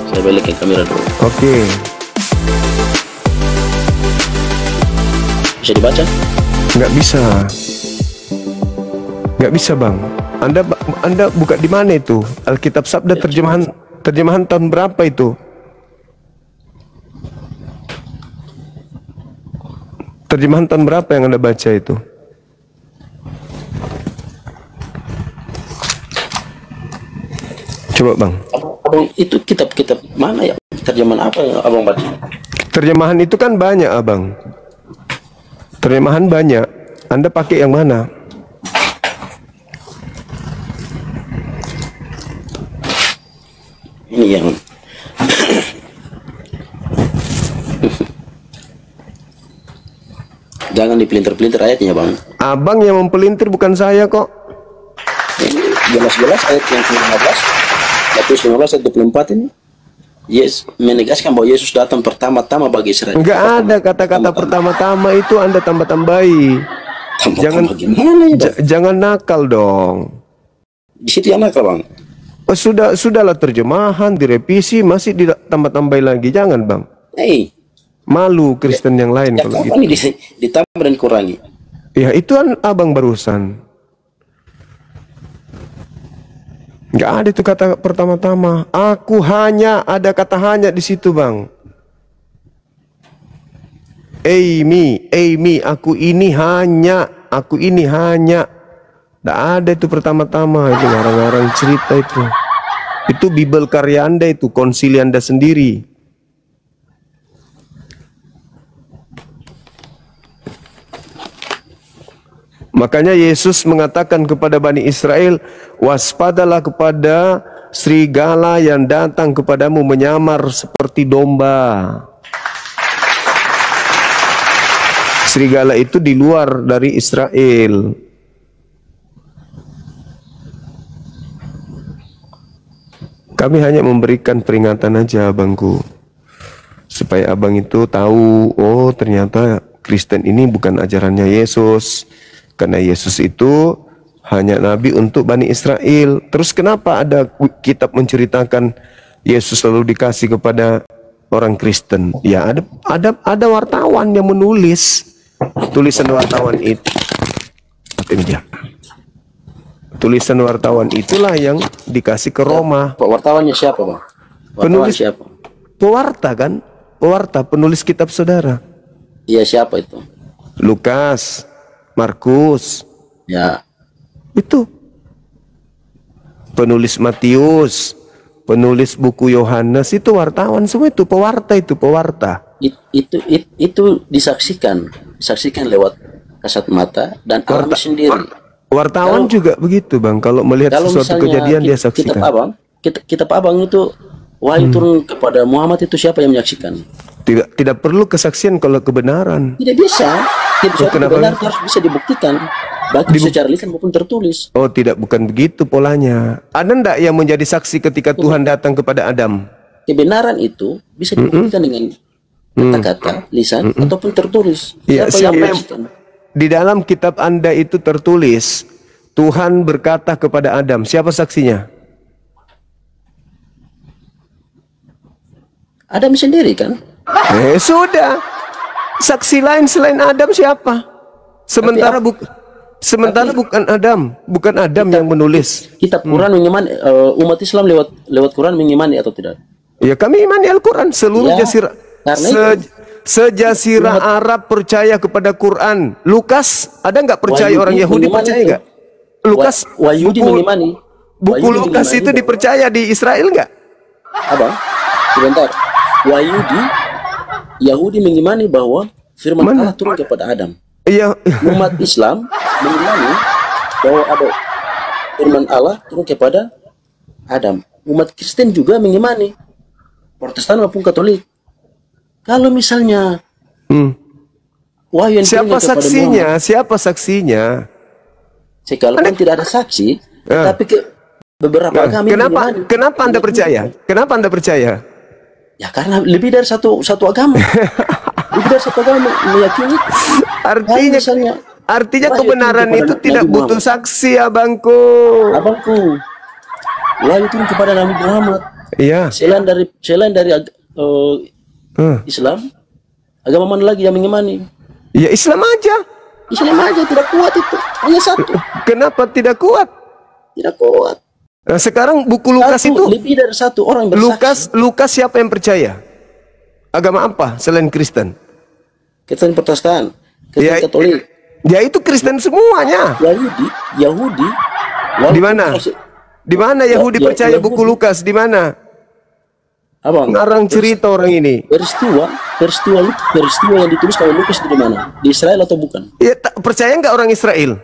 Saya balik ke kamera dulu. Oke. Bisa dibaca? Nggak bisa. Nggak bisa, Bang. Anda buka di mana itu? Alkitab Sabda terjemahan tahun berapa itu? Terjemahan tahun berapa yang Anda baca itu? Coba, Bang. Abang, itu kitab-kitab mana ya? Terjemahan apa yang abang baca? Terjemahan itu kan banyak, Abang. Terjemahan banyak. Anda pakai yang mana? Ini yang jangan dipelintir-pelintir ayatnya, Bang. Abang yang mempelintir, bukan saya kok. Ini jelas-jelas ayat yang ke-15, Matius 15 ayat 24 ini. Yes, menegaskan bahwa Yesus datang pertama-tama bagi Israel. Enggak ada kata-kata pertama-tama itu, Anda tambah-tambahi. Jangan nakal dong. Di situ yang nakal, Bang. Oh, sudahlah terjemahan direvisi masih ditambah-tambahi lagi, jangan, Bang. Malu Kristen yang lain Ya, kalau kapan gitu. ditambah dan kurangi? Ya itu kan abang barusan. Nggak ada itu kata pertama-tama. Aku hanya, ada kata hanya di situ, Bang. Amy, aku ini hanya. Nggak ada itu pertama-tama, itu ngarang-ngarang cerita itu. Itu Bible karya Anda, itu konsili Anda sendiri. Makanya Yesus mengatakan kepada Bani Israel, waspadalah kepada serigala yang datang kepadamu menyamar seperti domba. Serigala itu di luar dari Israel. Kami hanya memberikan peringatan aja, abangku, supaya abang itu tahu, oh ternyata Kristen ini bukan ajarannya Yesus. Karena Yesus itu hanya nabi untuk Bani Israel. Terus kenapa ada kitab menceritakan Yesus selalu dikasih kepada orang Kristen? Ya ada wartawan yang menulis. Tulisan wartawan itu. Tulisan wartawan itulah yang dikasih ke Roma. Wartawannya siapa, Bang? Penulis Siapa? Pewarta kan? Pewarta, penulis kitab saudara. Iya, siapa itu? Lukas, Markus, Ya. itu penulis Matius, penulis buku Yohanes, itu wartawan semua, itu pewarta, Itu disaksikan lewat kasat mata dan alami sendiri. Wartawan juga begitu, Bang. Kalau melihat sesuatu kejadian dia saksikan. Kitab abang itu wahyu turun kepada Muhammad, itu siapa yang menyaksikan? Tidak perlu kesaksian kalau kebenaran. Tidak bisa. Kebenaran harus bisa dibuktikan, baik secara lisan maupun tertulis. Oh, bukan begitu polanya. Ada ndak yang menjadi saksi ketika Tuhan datang kepada Adam? Kebenaran itu bisa dibuktikan dengan kata-kata, lisan, ataupun tertulis. Ya, Siapa yang menyaksikan? Di dalam kitab Anda itu tertulis, Tuhan berkata kepada Adam, siapa saksinya? Adam sendiri kan? Sudah. Saksi lain selain Adam siapa? Sementara bukan Adam yang menulis. Kitab Quran mengimani, umat Islam lewat Quran mengimani atau tidak? Ya, kami imani Al-Quran. Seluruh sejazirah Arab percaya kepada Quran. Lukas, ada nggak percaya? Orang Yahudi percaya nggak? Lukas, Wahyudi mengimani. Buku Lukas itu dipercaya di Israel nggak? Abang, sebentar. Yahudi mengimani bahwa firman Allah turun kepada Adam. Iya. Umat Islam mengimani bahwa ada firman Allah turun kepada Adam. Umat Kristen juga mengimani, Protestan maupun Katolik. Kalau misalnya wahyu yang siapa saksinya? Siapa saksinya? Sekalipun tidak ada saksi, tapi beberapa agama kenapa Anda percaya? Kenapa Anda percaya? Ya karena lebih dari satu agama. Lebih dari satu agama meyakini. Artinya kebenaran itu tidak butuh saksi, abangku. Wahyu turun kepada Nabi Muhammad. Iya. Islam, agama mana lagi yang mengimani? Ya Islam aja. Islam aja tidak kuat itu, hanya satu. Kenapa tidak kuat? Tidak kuat. Nah, sekarang buku Lukas Satu, itu lebih dari satu orang bersaksi. Lukas siapa yang percaya? Agama apa selain Kristen? Kristen Protestan, Kristen Ya, Katolik. Ya itu Kristen semuanya. Yahudi. Di mana? Di mana Yahudi percaya buku Lukas? Di mana? Abang, Ngarang cerita orang ini. peristiwa yang dituliskan oleh Lukas itu di mana? Di Israel atau bukan? Ya, percaya nggak orang Israel?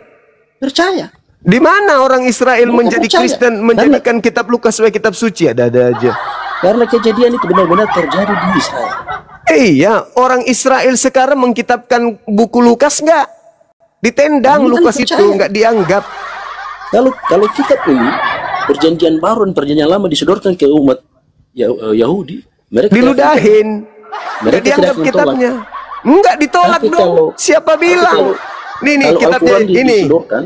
Percaya. Di mana orang Israel Mereka menjadi percaya. Kristen, menjadikan kitab Lukas sebagai kitab suci? Ada aja. Karena kejadian itu benar-benar terjadi di Israel. Iya, orang Israel sekarang mengkitabkan buku Lukas nggak? Ditendang Ini kan Lukas percaya. itu nggak dianggap. Kalau kitab ini perjanjian baru dan perjanjian lama disodorkan ke umat Yahudi, mereka Diludahin. Nggak Mereka dianggap tidak kitabnya. Enggak ditolak Tapi dong. kalau- Siapa bilang? Nih kalau kitabnya Al-Quran ini. disodorkan,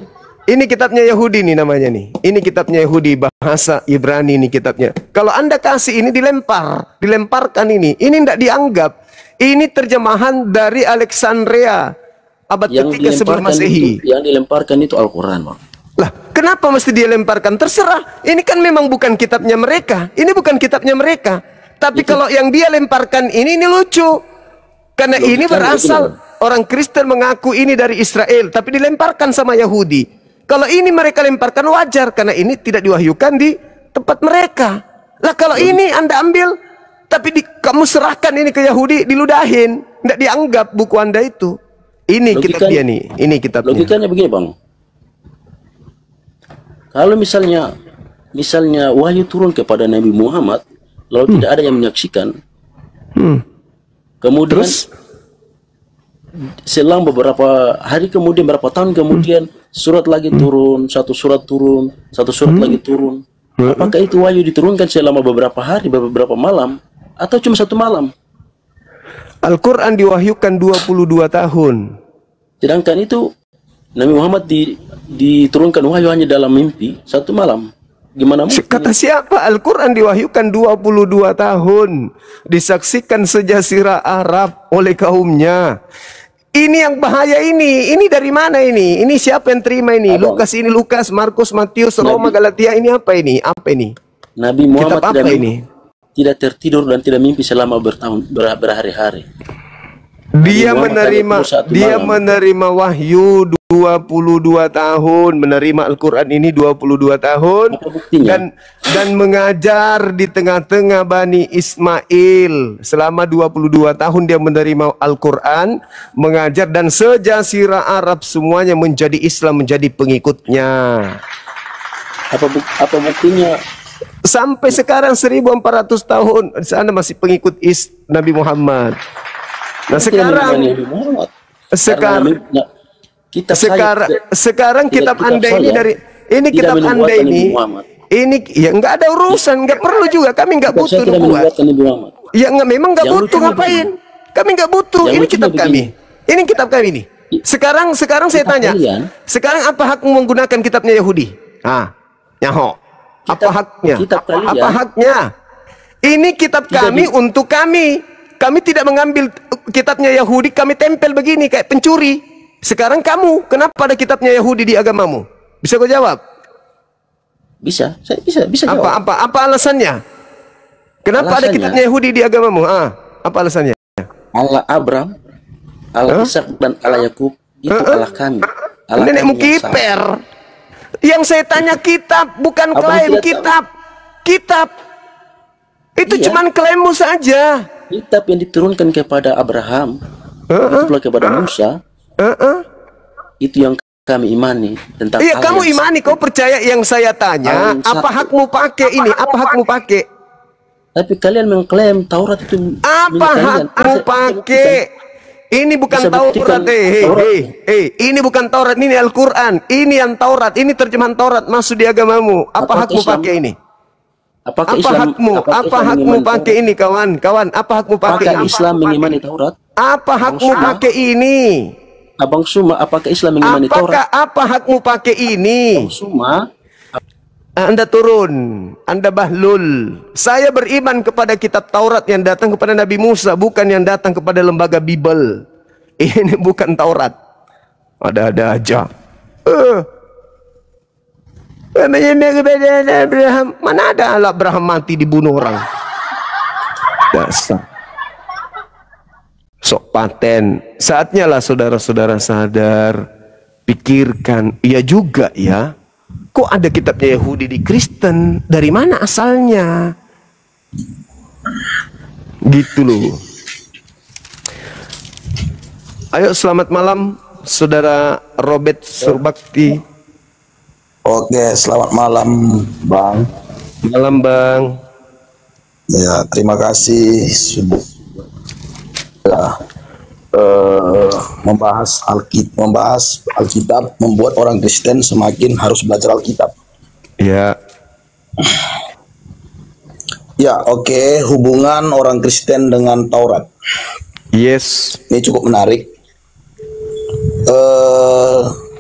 Ini kitabnya Yahudi nih namanya nih. Ini kitabnya Yahudi bahasa Ibrani nih kitabnya. Kalau Anda kasih ini dilemparkan ini enggak dianggap. Ini terjemahan dari Alexandria abad yang ketiga sebelum dilemparkan Masehi. yang dilemparkan itu Al-Quran, Bang. Lah, kenapa mesti dia lemparkan? Terserah. Ini kan memang bukan kitabnya mereka. Ini bukan kitabnya mereka. Tapi kalau yang dia lemparkan ini lucu. Karena ini berasal orang Kristen mengaku ini dari Israel, tapi dilemparkan sama Yahudi. Kalau ini mereka lemparkan wajar karena ini tidak diwahyukan di tempat mereka. Lah kalau ini Anda ambil tapi kamu serahkan ini ke Yahudi, diludahin, tidak dianggap buku Anda itu. Ini kitab dia nih, ini kitabnya. Logikanya begini, Bang. Kalau misalnya wahyu turun kepada Nabi Muhammad, lalu tidak ada yang menyaksikan, kemudian selang beberapa hari kemudian, berapa tahun kemudian, surat lagi turun, satu surat lagi turun. Apakah itu wahyu diturunkan selama beberapa hari, beberapa malam, atau cuma satu malam? Al-Quran diwahyukan 22 tahun. Sedangkan itu Nabi Muhammad diturunkan wahyu hanya dalam mimpi satu malam. Gimana mungkin? Kata siapa? Al-Quran diwahyukan 22 tahun. Disaksikan sejazirah Arab oleh kaumnya. Ini yang bahaya ini. Ini dari mana ini? Ini siapa yang terima ini? Abang. Lukas, Markus, Matius, Roma, Galatia. Ini apa ini? Apa ini? Nabi Muhammad Kitab apa ini? tidak tertidur dan tidak mimpi selama berhari-hari. Dia Nabi Muhammad menerima wahyu 22 tahun, menerima Al-Quran ini 22 tahun, Apa buktinya? dan mengajar di tengah-tengah Bani Ismail selama 22 tahun dia menerima Al-Quran, mengajar, dan sejazirah Arab semuanya menjadi Islam, menjadi pengikutnya. Apa buktinya? Sampai sekarang 1400 tahun di sana masih pengikut Nabi Muhammad. Nah sekarang Nabi Muhammad. Sekarang kitab Anda ini dari ini kitab Anda ini ya nggak ada urusan, nggak perlu juga, kami nggak butuh buat. Ya nggak, memang nggak butuh, ngapain? Kami nggak butuh. Ini kitab kami. Ini kitab kami nih. Sekarang saya tanya. Sekarang apa hakmu menggunakan kitabnya Yahudi? Nyaho. Apa haknya? Apa haknya? Ini kitab kami untuk kami. Kami tidak mengambil kitabnya Yahudi, kami tempel begini kayak pencuri. Sekarang kamu, kenapa ada kitabnya Yahudi di agamamu? Bisa kau jawab? Bisa, saya bisa jawab. Apa alasannya? Kenapa ada kitabnya Yahudi di agamamu? Apa alasannya? Allah Abraham, Allah Ishak, dan Allah Yakub itu Allah kami. Nenekmu kiper. Yang saya tanya kitab, bukan klaim kitab. Kitab. Itu cuman klaimmu saja. Kitab yang diturunkan kepada Abraham, itu pula kepada Musa, itu yang kami imani tentang. Iya, kamu imani, kau percaya yang saya tanya. Apa hakmu pakai ini? Apa hakmu pakai? Tapi kalian mengklaim Taurat itu. Apa hakmu pakai? Ini bukan Taurat, ini bukan Taurat, ini Al-Quran. Ini yang Taurat, ini terjemahan Taurat masuk di agamamu. Apa hakmu pakai ini? Apa hakmu pakai ini, kawan? Apa hakmu pakai ini? Islam mengimani Taurat? Apa hakmu pakai ini? Abang Suma, apakah Islam mengimani Taurat? Apa hakmu pakai ini? Abang Suma, Anda turun. Anda bahlul. Saya beriman kepada kitab Taurat yang datang kepada Nabi Musa, bukan yang datang kepada lembaga Bible. Ini bukan Taurat. Ada-ada aja. Abraham. Mana ada Abraham mati dibunuh orang? Dasar. Sok paten. Saatnya lah saudara-saudara sadar. Pikirkan. Iya juga ya. Kok ada kitabnya Yahudi di Kristen? Dari mana asalnya? Gitu loh. Ayo selamat malam Saudara Robert Surbakti. Oke, selamat malam Bang. Malam Bang. Ya, terima kasih sudah membahas Alkitab, membuat orang Kristen semakin harus belajar Alkitab. Ya. Ya, oke, hubungan orang Kristen dengan Taurat. Yes. Ini cukup menarik.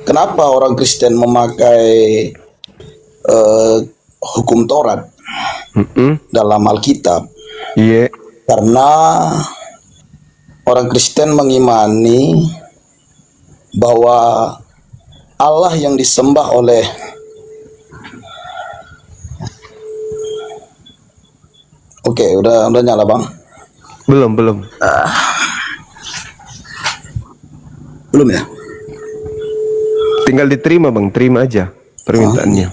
Kenapa orang Kristen memakai hukum Taurat dalam Alkitab? Iya. Karena orang Kristen mengimani bahwa Allah yang disembah oleh udah nyala Bang? Belum. Belum ya? Tinggal diterima Bang, terima aja permintaannya.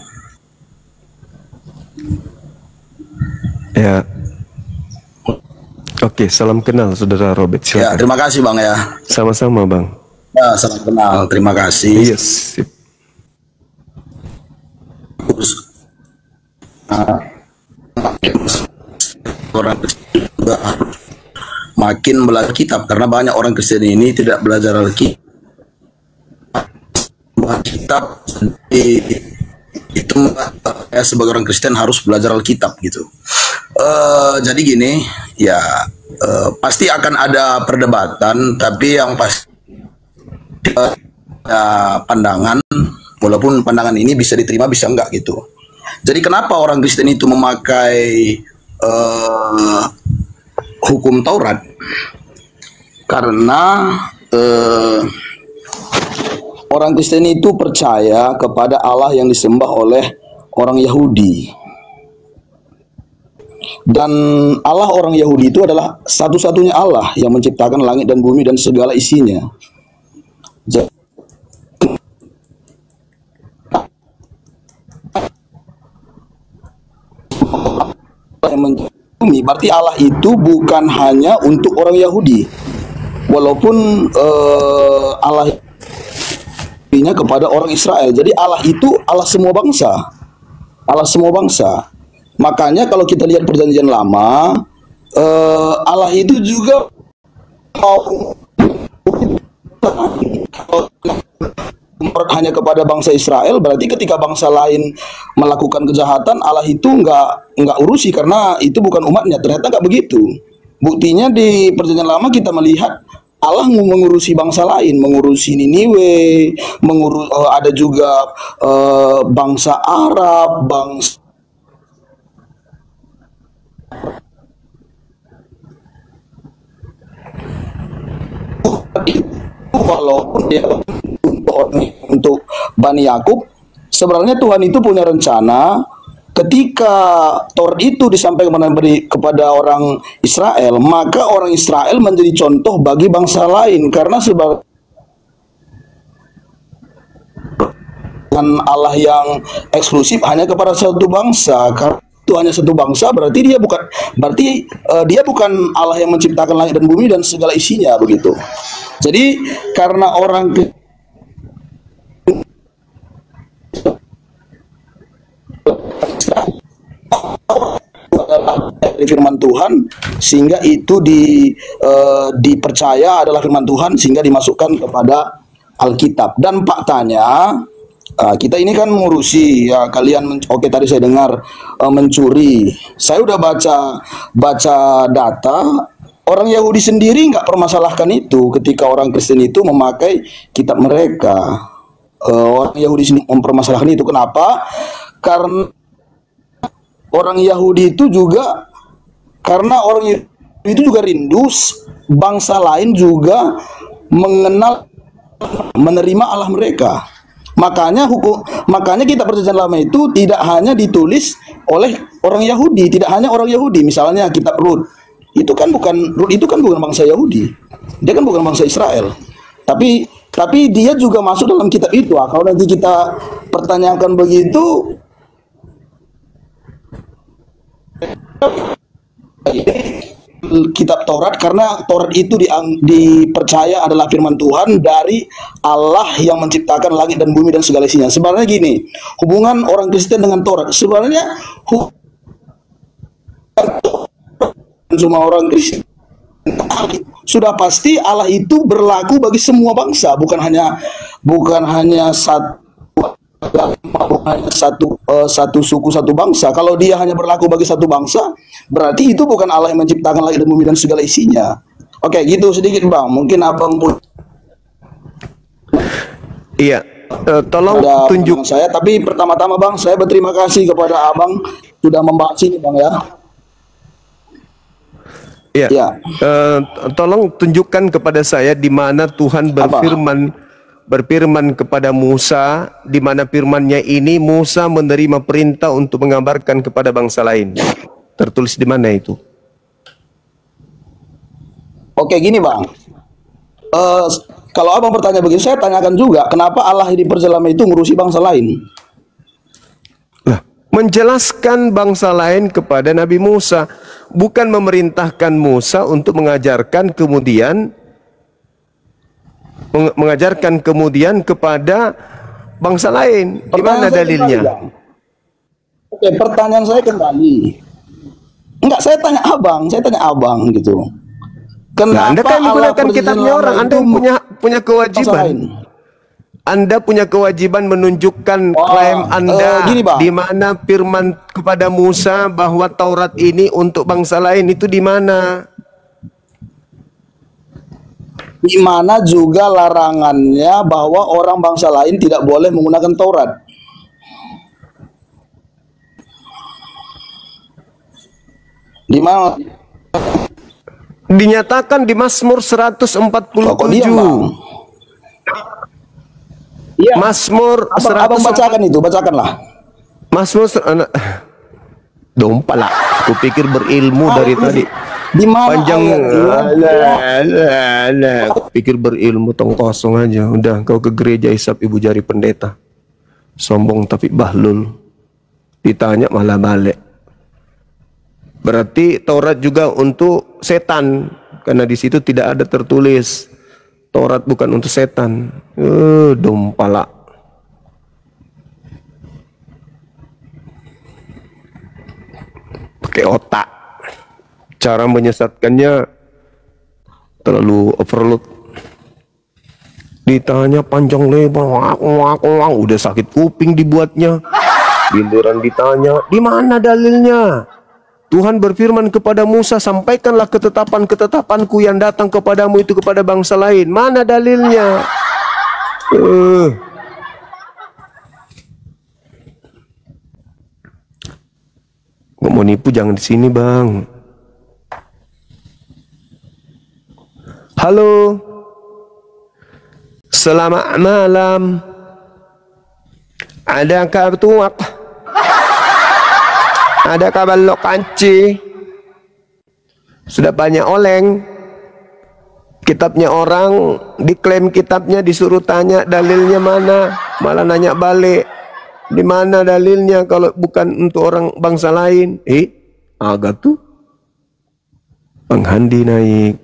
Ya. Oke, salam kenal Saudara Robert. Ya, Silakan. terima kasih Bang ya. Sama-sama Bang. Ya, salam kenal, terima kasih. Yes. Sip. Orang Kristen juga makin belajar kitab, karena banyak orang Kristen ini tidak belajar Alkitab. Itu sebagai orang Kristen harus belajar Alkitab gitu. Jadi gini ya, pasti akan ada perdebatan, tapi yang pasti ada pandangan, walaupun pandangan ini bisa diterima bisa enggak gitu. Jadi kenapa orang Kristen itu memakai hukum Taurat? Karena orang Kristen itu percaya kepada Allah yang disembah oleh orang Yahudi. Dan Allah orang Yahudi itu adalah satu-satunya Allah yang menciptakan langit dan bumi dan segala isinya. Berarti Allah itu bukan hanya untuk orang Yahudi, walaupun Allah kepada orang Israel. Jadi Allah itu Allah semua bangsa, Allah semua bangsa. Makanya kalau kita lihat perjanjian lama, Allah itu juga hanya kepada bangsa Israel. Berarti ketika bangsa lain melakukan kejahatan, Allah itu nggak urusi karena itu bukan umatnya. Ternyata nggak begitu. Buktinya di perjanjian lama kita melihat Allah mengurusi bangsa lain, mengurusi Niniwe, ada juga bangsa Arab, bangsa walaupun dia untuk Bani Yakub, sebenarnya Tuhan itu punya rencana. Ketika Taurat itu disampaikan kepada orang Israel, maka orang Israel menjadi contoh bagi bangsa lain, karena sebagai Allah yang eksklusif hanya kepada satu bangsa. Karena itu hanya satu bangsa, berarti dia bukan Allah yang menciptakan langit dan bumi dan segala isinya, begitu. Jadi karena orang dari firman Tuhan, sehingga itu dipercaya adalah firman Tuhan, sehingga dimasukkan kepada Alkitab. Dan faktanya kita ini kan mengurusi ya, kalian oke, tadi saya dengar mencuri. Saya udah baca data, orang Yahudi sendiri nggak permasalahkan itu ketika orang Kristen itu memakai kitab mereka. Orang Yahudi sendiri mempermasalahkan itu. Kenapa? Karena orang Yahudi itu juga, karena orang Yahudi itu juga rindu bangsa lain juga mengenal, menerima Allah mereka. Makanya kitab perjanjian lama itu tidak hanya ditulis oleh orang Yahudi, tidak hanya orang Yahudi. Misalnya kitab Rut itu kan bukan bangsa Yahudi, dia kan bukan bangsa Israel. Tapi dia juga masuk dalam kitab itu. Kalau nanti kita pertanyakan begitu, kitab Taurat, karena Taurat itu dipercaya adalah firman Tuhan dari Allah yang menciptakan langit dan bumi dan segala isinya. Sebenarnya gini, hubungan orang Kristen dengan Taurat sebenarnya semua orang Kristen sudah pasti Allah itu berlaku bagi semua bangsa, bukan hanya satu suku, satu bangsa. Kalau dia hanya berlaku bagi satu bangsa, berarti itu bukan Allah yang menciptakan langit dan bumi dan segala isinya. Oke, gitu sedikit Bang. Mungkin Abang pun Iya, tolong tunjuk saya. Tapi pertama-tama Bang, saya berterima kasih kepada Abang sudah membahas ini Bang ya. Iya. Ya. Tolong tunjukkan kepada saya di mana Tuhan berfirman kepada Musa, di mana firman-Nya ini Musa menerima perintah untuk mengabarkan kepada bangsa lain. Tertulis di mana itu? Oke, gini Bang. Kalau Abang bertanya begini, saya tanyakan juga, kenapa Allah di perjanjian lama itu ngurusi bangsa lain? Lah, menjelaskan bangsa lain kepada Nabi Musa, bukan memerintahkan Musa untuk mengajarkan kemudian kepada bangsa lain. Di mana dalilnya? Oke, pertanyaan saya kembali. Enggak, saya tanya Abang gitu. Kenapa Nah, Anda kan menggunakan kitabnya orang, Anda punya kewajiban. Anda punya kewajiban menunjukkan klaim Anda di mana firman kepada Musa bahwa Taurat ini untuk bangsa lain itu di mana? Di mana juga larangannya bahwa orang bangsa lain tidak boleh menggunakan Taurat. Di mana? Dinyatakan di Mazmur 147. Iya. Mazmur Abang bacakanlah. Mazmur dompala. Aku pikir berilmu dari tadi. Di mana panjang. Aku pikir berilmu, tong kosong aja. Udah kau ke gereja hisap ibu jari pendeta. Sombong tapi bahlul. Ditanya malah balik. Berarti Taurat juga untuk setan, karena di situ tidak ada tertulis Taurat bukan untuk setan. Dompala. Pakai otak. Cara menyesatkannya terlalu overload. Ditanya panjang lebar, udah sakit kuping dibuatnya. Giliran ditanya, di mana dalilnya? Tuhan berfirman kepada Musa, sampaikanlah ketetapan-ketetapanku yang datang kepadamu itu kepada bangsa lain. Mana dalilnya? Nggak mau nipu jangan di sini Bang. Halo. Selamat malam. Ada kartu apa? Ada kabar kanci. Sudah banyak oleng. Kitabnya orang, diklaim kitabnya, disuruh tanya dalilnya mana, malah nanya balik. Di mana dalilnya kalau bukan untuk orang bangsa lain? Agak tuh. Bang Handi naik.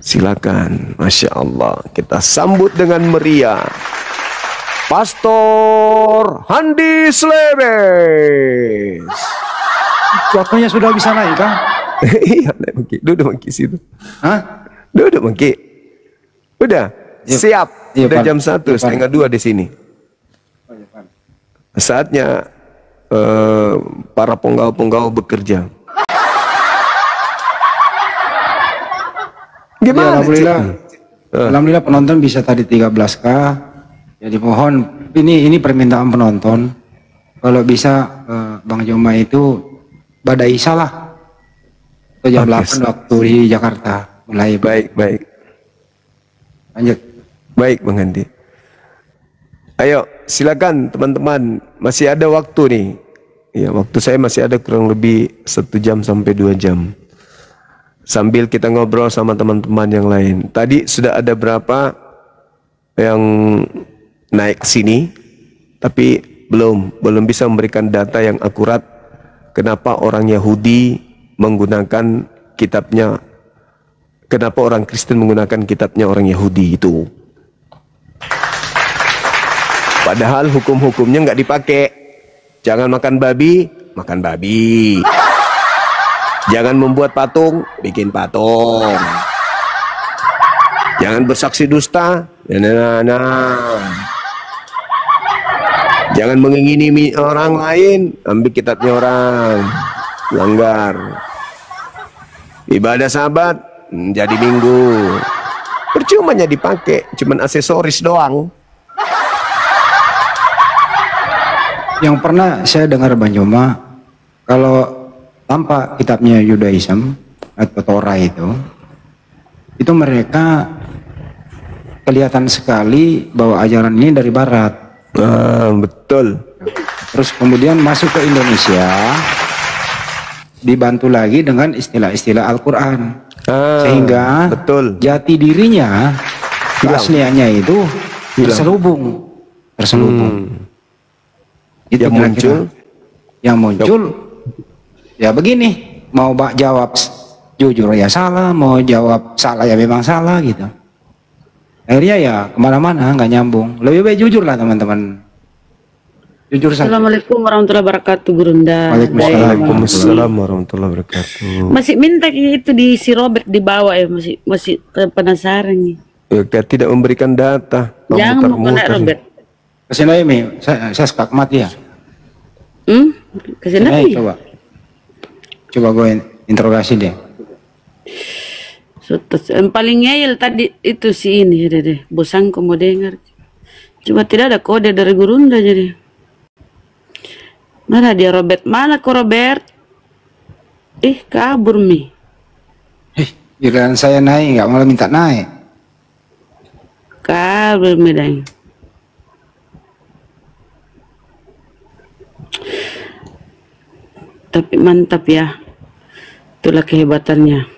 Silakan. Masya Allah. Kita sambut dengan meriah Pastor Handi Slebes. Waktunya sudah bisa naik, Kang? Iya, naik Mangki. Duduk Mangki situ. Hah? Duduk Mangki. Udah, siap. Iya, Udah Pan. jam 1, setengah 2 di sini. Saatnya para penggawa-penggawa bekerja. Gimana? Ya, alhamdulillah penonton bisa tadi 13K. Jadi mohon ini permintaan penonton, kalau bisa Bang Joma itu badai salah. Itu jam 8 waktu di Jakarta mulai. Baik. Lanjut. Baik, Bang Andi. Ayo, silakan teman-teman. Masih ada waktu nih. Ya, waktu saya masih ada kurang lebih 1 jam sampai 2 jam. Sambil kita ngobrol sama teman-teman yang lain. Tadi sudah ada berapa yang naik ke sini, tapi belum bisa memberikan data yang akurat kenapa orang Yahudi menggunakan kitabnya, kenapa orang Kristen menggunakan kitabnya orang Yahudi itu. Padahal hukum-hukumnya nggak dipakai. Jangan makan babi, makan babi. Jangan membuat patung, bikin patung. Jangan bersaksi dusta, Jangan mengingini orang lain, ambil kitabnya orang, langgar. Ibadah Sabat, jadi Minggu. Percumanya dipakai, cuman aksesoris doang. Yang pernah saya dengar Bang Joma, kalau tanpa kitabnya Yudaism atau Torah itu mereka kelihatan sekali bahwa ajaran ini dari Barat. Betul. Terus kemudian masuk ke Indonesia, dibantu lagi dengan istilah-istilah Al-Quran, sehingga betul. jati dirinya, keasliannya itu terselubung. Itu yang muncul ya begini, mau jawab jujur ya salah, mau jawab salah ya memang salah gitu. Akhirnya ya kemana-mana nggak nyambung. Lebih baik jujur lah teman-teman, jujur saja. Assalamualaikum warahmatullahi wabarakatuh, Gurunda. Waalaikumsalam warahmatullahi wabarakatuh. Masih minta itu di si Robert dibawa ya, masih penasaran nih. Ya, tidak memberikan data. Jangan mau kena Robert. Kesini Mi, saya skak mati ya. Kesini coba gue interogasi deh. Yang paling ngeyel tadi itu si ini deh, bosangku mau dengar. Cuma tidak ada kode dari Gurunda jadi. Mana dia Robert? Mana kok Robert? Kabur Mi. Giliran saya naik nggak malah minta naik. Kabur Mi dang. Tapi mantap ya, itulah kehebatannya.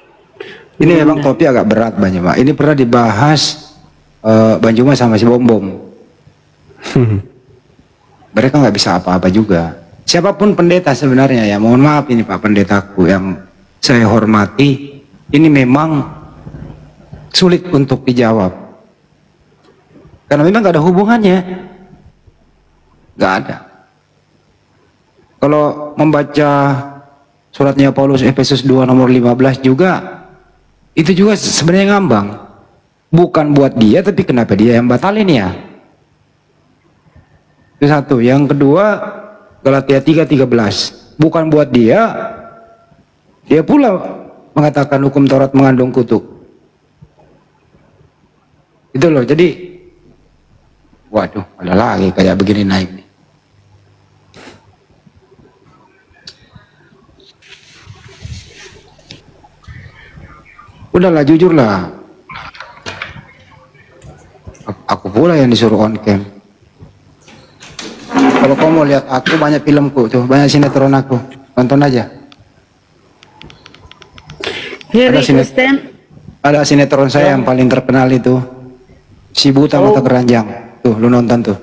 Ini memang topik agak berat Bang Joma. Ini pernah dibahas Bang Joma sama si Bom Bom. Mereka nggak bisa apa-apa juga. Siapapun pendeta sebenarnya ya, mohon maaf ini Pak Pendetaku yang saya hormati, ini memang sulit untuk dijawab. Karena memang nggak ada hubungannya, nggak ada. Kalau membaca suratnya Paulus Efesus 2 nomor 15 juga, itu juga sebenarnya ngambang. Bukan buat dia, tapi kenapa dia yang batalin ya? Itu satu. Yang kedua, Galatia 3:13. Bukan buat dia, dia pula mengatakan hukum Taurat mengandung kutuk. Itu loh, jadi waduh, ada lagi kayak begini naik nih. Udahlah, jujur lah. Aku pula yang disuruh on cam. Kalau kamu mau lihat aku, banyak filmku tuh, banyak sinetron aku, tonton aja. Ada sinetron saya yang paling terkenal itu, Si Buta Mata Keranjang. Tuh, lu nonton tuh.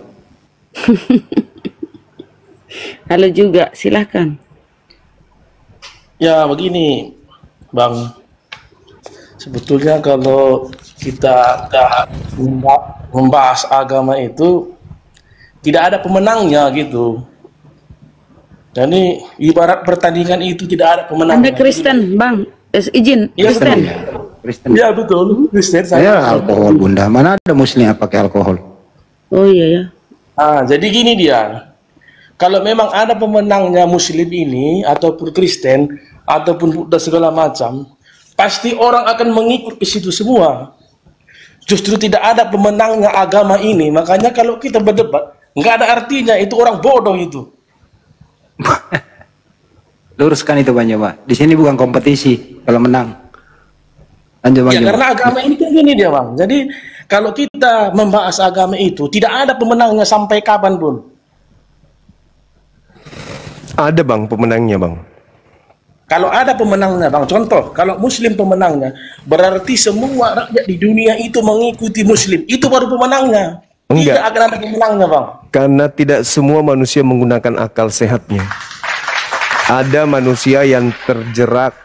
Halo juga, silahkan. Ya begini, Bang. Sebetulnya kalau kita membahas agama itu tidak ada pemenangnya gitu. Dan ini ibarat pertandingan itu tidak ada pemenangnya. Anda Kristen, Bang? Izin, ya, Kristen. Kristen. Ya betul, Kristen. Saya alkohol Bunda. Mana ada Muslim yang pakai alkohol? Oh iya ya. Jadi gini dia. Kalau memang ada pemenangnya Muslim ini ataupun Kristen ataupun Buddha segala macam, pasti orang akan mengikut ke situ semua. Justru tidak ada pemenangnya agama ini. Makanya kalau kita berdebat, nggak ada artinya, itu orang bodoh itu. Luruskan itu Bang Pak. Di sini bukan kompetisi kalau menang. Lanjut Bang. Ya karena agama ini kan gini dia Bang. Jadi kalau kita membahas agama itu tidak ada pemenangnya sampai kapanpun. Ada Bang pemenangnya Bang. Kalau ada pemenangnya Bang, contoh kalau Muslim pemenangnya, berarti semua rakyat di dunia itu mengikuti Muslim. Itu baru pemenangnya. Enggak. Tidak akan ada pemenangnya Bang. Karena tidak semua manusia menggunakan akal sehatnya. Ada manusia yang terjerat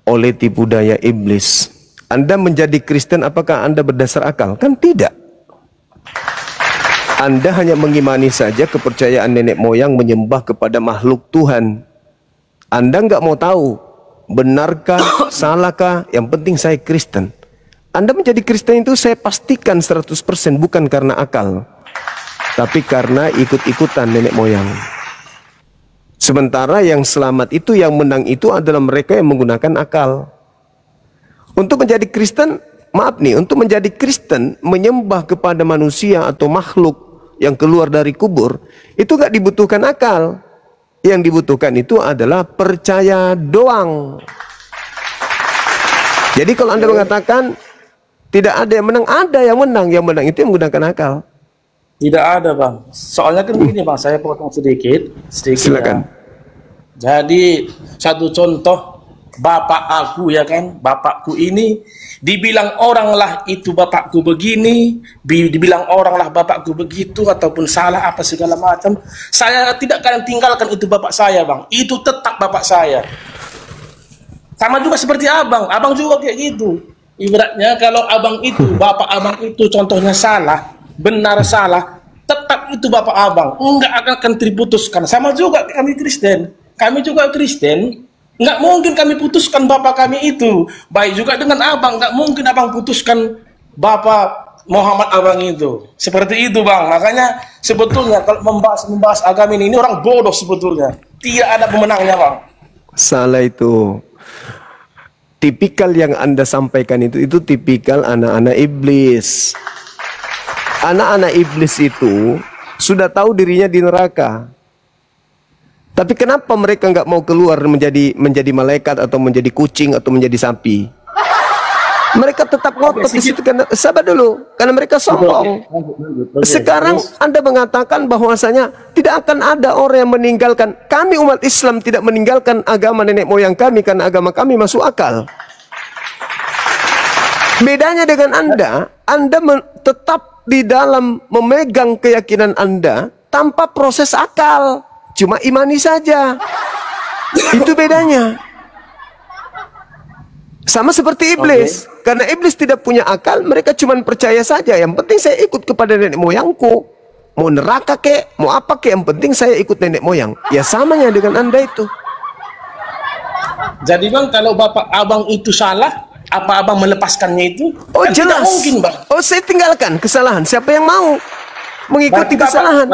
oleh tipu daya iblis. Anda menjadi Kristen apakah Anda berdasar akal? Kan tidak. Anda hanya mengimani saja kepercayaan nenek moyang menyembah kepada makhluk Tuhan. Anda nggak mau tahu benarkah, salahkah, yang penting saya Kristen. Anda menjadi Kristen itu saya pastikan 100% bukan karena akal, tapi karena ikut-ikutan nenek moyang. Sementara yang selamat itu, yang menang itu adalah mereka yang menggunakan akal. Untuk menjadi Kristen, maaf nih, untuk menjadi Kristen menyembah kepada manusia atau makhluk yang keluar dari kubur, itu nggak dibutuhkan akal. Yang dibutuhkan itu adalah percaya doang. Jadi kalau Anda mengatakan tidak ada yang menang, ada yang menang. Yang menang itu yang menggunakan akal. Tidak ada Bang. Soalnya kan begini Bang, saya potong sedikit. Silakan. Ya. Jadi satu contoh, bapak aku ya kan, bapakku ini dibilang orang lah itu bapakku begini, dibilang orang lah bapakku begitu, ataupun salah apa segala macam. Saya tidak akan tinggalkan itu bapak saya Bang. Itu tetap bapak saya. Sama juga seperti abang juga kayak gitu. Ibaratnya kalau abang itu, bapak abang itu contohnya salah, benar salah, tetap itu bapak abang. Enggak akan terputuskan. Sama juga kami Kristen. Kami juga Kristen. Nggak mungkin kami putuskan bapak kami itu. Baik juga dengan abang, nggak mungkin abang putuskan bapak Muhammad abang itu. Seperti itu Bang. Makanya sebetulnya kalau membahas agama ini orang bodoh sebetulnya. Tidak ada pemenangnya Bang. Salah itu. Tipikal yang Anda sampaikan itu tipikal anak-anak iblis. Anak-anak iblis itu sudah tahu dirinya di neraka. Tapi kenapa mereka nggak mau keluar menjadi malaikat atau menjadi kucing atau menjadi sapi? Mereka tetap ngotot di situ karena sabar dulu, karena mereka sombong. Sekarang Anda mengatakan bahwasanya tidak akan ada orang yang meninggalkan. Kami umat Islam tidak meninggalkan agama nenek moyang kami karena agama kami masuk akal. Bedanya dengan Anda tetap di dalam memegang keyakinan Anda tanpa proses akal. Cuma imani saja. Itu bedanya. Sama seperti iblis. Karena iblis tidak punya akal, mereka cuma percaya saja. Yang penting saya ikut kepada nenek moyangku. Mau neraka kek, mau apa kek, yang penting saya ikut nenek moyang. Ya samanya dengan Anda itu. Jadi Bang, kalau bapak abang itu salah, apa abang melepaskannya itu? Oh Kan jelas. tidak mungkin Bang. Oh saya tinggalkan kesalahan. Siapa yang mau mengikuti kesalahan?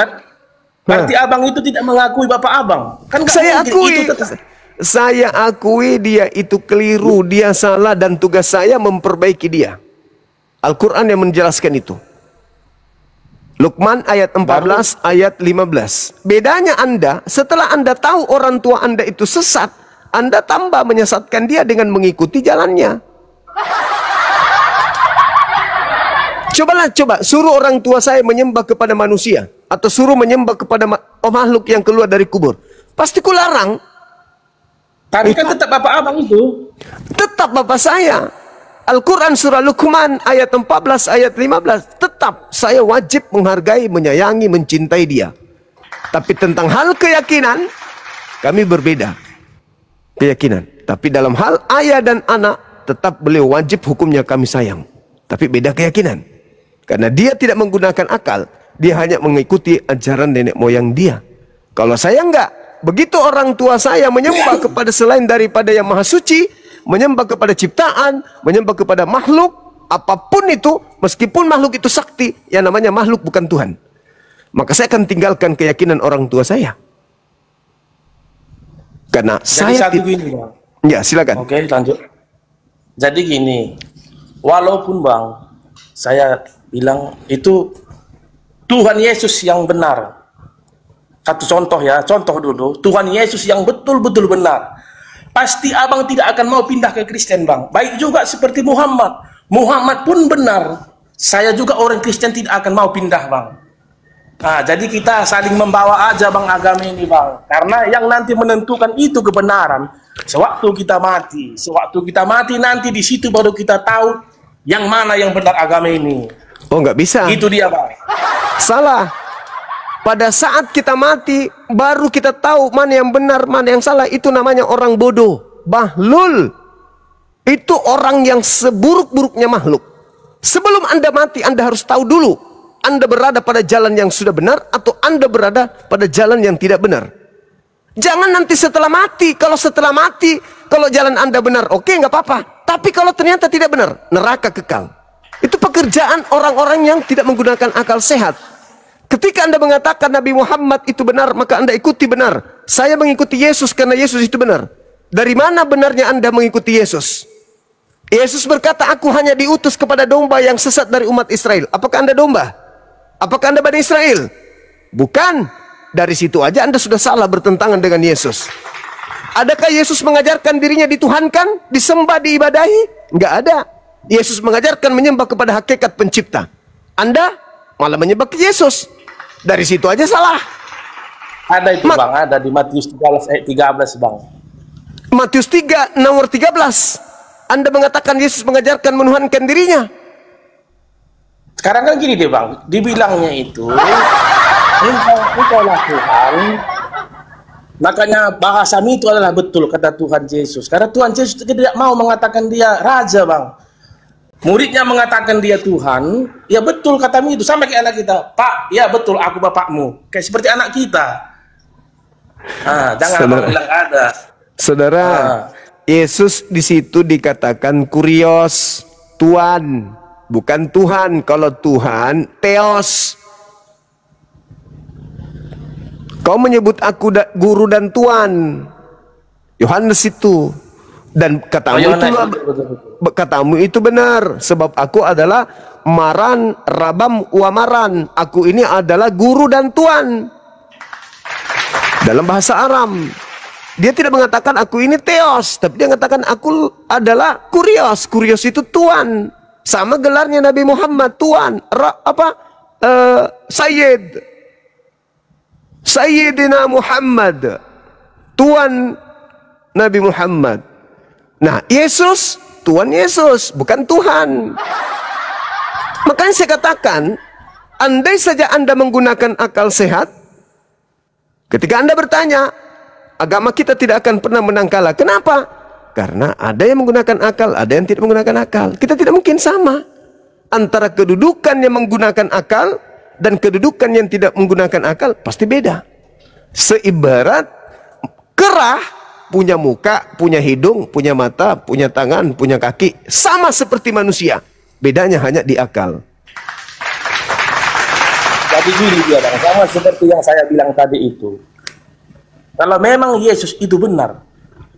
Berarti abang itu tidak mengakui bapak abang. Kan Saya akui. Saya akui dia itu keliru, dia salah, dan tugas saya memperbaiki dia. Al-Quran yang menjelaskan itu. Luqman ayat 14, ayat 15. Bedanya Anda, setelah Anda tahu orang tua Anda itu sesat, Anda tambah menyesatkan dia dengan mengikuti jalannya. Coba suruh orang tua saya menyembah kepada manusia, atau suruh menyembah kepada makhluk yang keluar dari kubur. Pasti ku larang. Tapi kan tetap bapak abang itu. Tetap bapak saya. Al-Quran surah Luqman ayat 14, ayat 15. Tetap saya wajib menghargai, menyayangi, mencintai dia. Tapi tentang hal keyakinan, kami berbeda keyakinan. Tapi dalam hal ayah dan anak, tetap beliau wajib hukumnya kami sayang. Tapi beda keyakinan. Karena dia tidak menggunakan akal, dia hanya mengikuti ajaran nenek moyang dia. Kalau saya enggak, begitu orang tua saya menyembah kepada selain daripada yang maha suci, menyembah kepada ciptaan, menyembah kepada makhluk, apapun itu, meskipun makhluk itu sakti, yang namanya makhluk bukan Tuhan, maka saya akan tinggalkan keyakinan orang tua saya. Karena Jadi saya satu gini Bang. Ya silakan. Oke lanjut. Jadi gini, walaupun Bang, saya bilang itu Tuhan Yesus yang benar. Satu contoh ya, contoh dulu. Tuhan Yesus yang betul-betul benar. Pasti abang tidak akan mau pindah ke Kristen, bang. Baik juga seperti Muhammad. Muhammad pun benar. Saya juga orang Kristen tidak akan mau pindah, bang. Nah, jadi kita saling membawa aja, bang, agama ini, bang. Karena yang nanti menentukan itu kebenaran. Sewaktu kita mati nanti di situ baru kita tahu yang mana yang benar agama ini. Oh, nggak bisa. Itu dia, bang. Salah. Pada saat kita mati, baru kita tahu mana yang benar, mana yang salah. Itu namanya orang bodoh. Bahlul. Itu orang yang seburuk-buruknya makhluk. Sebelum Anda mati, Anda harus tahu dulu. Anda berada pada jalan yang sudah benar, atau Anda berada pada jalan yang tidak benar. Jangan nanti setelah mati. Kalau setelah mati, kalau jalan Anda benar, oke, nggak apa-apa. Tapi kalau ternyata tidak benar, neraka kekal. Itu pekerjaan orang-orang yang tidak menggunakan akal sehat. Ketika Anda mengatakan Nabi Muhammad itu benar, maka Anda ikuti benar. Saya mengikuti Yesus karena Yesus itu benar. Dari mana benarnya Anda mengikuti Yesus? Yesus berkata, aku hanya diutus kepada domba yang sesat dari umat Israel. Apakah Anda domba? Apakah Anda Bani Israel? Bukan. Dari situ aja Anda sudah salah, bertentangan dengan Yesus. Adakah Yesus mengajarkan dirinya dituhankan, disembah, diibadahi? Enggak ada. Yesus mengajarkan menyembah kepada hakikat pencipta. Anda malah menyembah ke Yesus. Dari situ aja salah. Ada itu, bang, ada di Matius 13 bang. Matius 3 nomor 13. Anda mengatakan Yesus mengajarkan menuhankan dirinya. Sekarang kan gini deh, bang, dibilangnya itu engkaulah Tuhan. Makanya bahasamu itu adalah betul, kata Tuhan Yesus. Karena Tuhan Yesus tidak mau mengatakan dia raja, bang. Muridnya mengatakan dia Tuhan. Ya betul katamu itu. Sama kayak anak kita, Pak, ya betul aku bapakmu. Kayak seperti anak kita. Jangan abang bilang ada. Saudara, Yesus di situ dikatakan kurios, Tuhan, bukan Tuhan. Kalau Tuhan, Theos. Kau menyebut aku guru dan Tuhan. Yohanes itu. Dan katamu itu benar. Sebab aku adalah Maran, Rabam, Wamaran. Aku ini adalah guru dan Tuhan. Dalam bahasa Aram. Dia tidak mengatakan aku ini Theos. Tapi dia mengatakan aku adalah Kurios. Kurios itu Tuhan. Sama gelarnya Nabi Muhammad, Tuhan. Sayyid. Sayyidina Muhammad, Tuhan Nabi Muhammad. Nah, Yesus, Tuhan Yesus, bukan Tuhan. Makanya saya katakan, andai saja Anda menggunakan akal sehat, ketika Anda bertanya, agama kita tidak akan pernah menang kalah. Kenapa? Karena ada yang menggunakan akal, ada yang tidak menggunakan akal. Kita tidak mungkin sama. Antara kedudukan yang menggunakan akal dan kedudukan yang tidak menggunakan akal pasti beda. Seibarat kera punya muka, punya hidung, punya mata, punya tangan, punya kaki, sama seperti manusia. Bedanya hanya di akal. Jadi gini dia, bang, sama seperti yang saya bilang tadi itu. Kalau memang Yesus itu benar,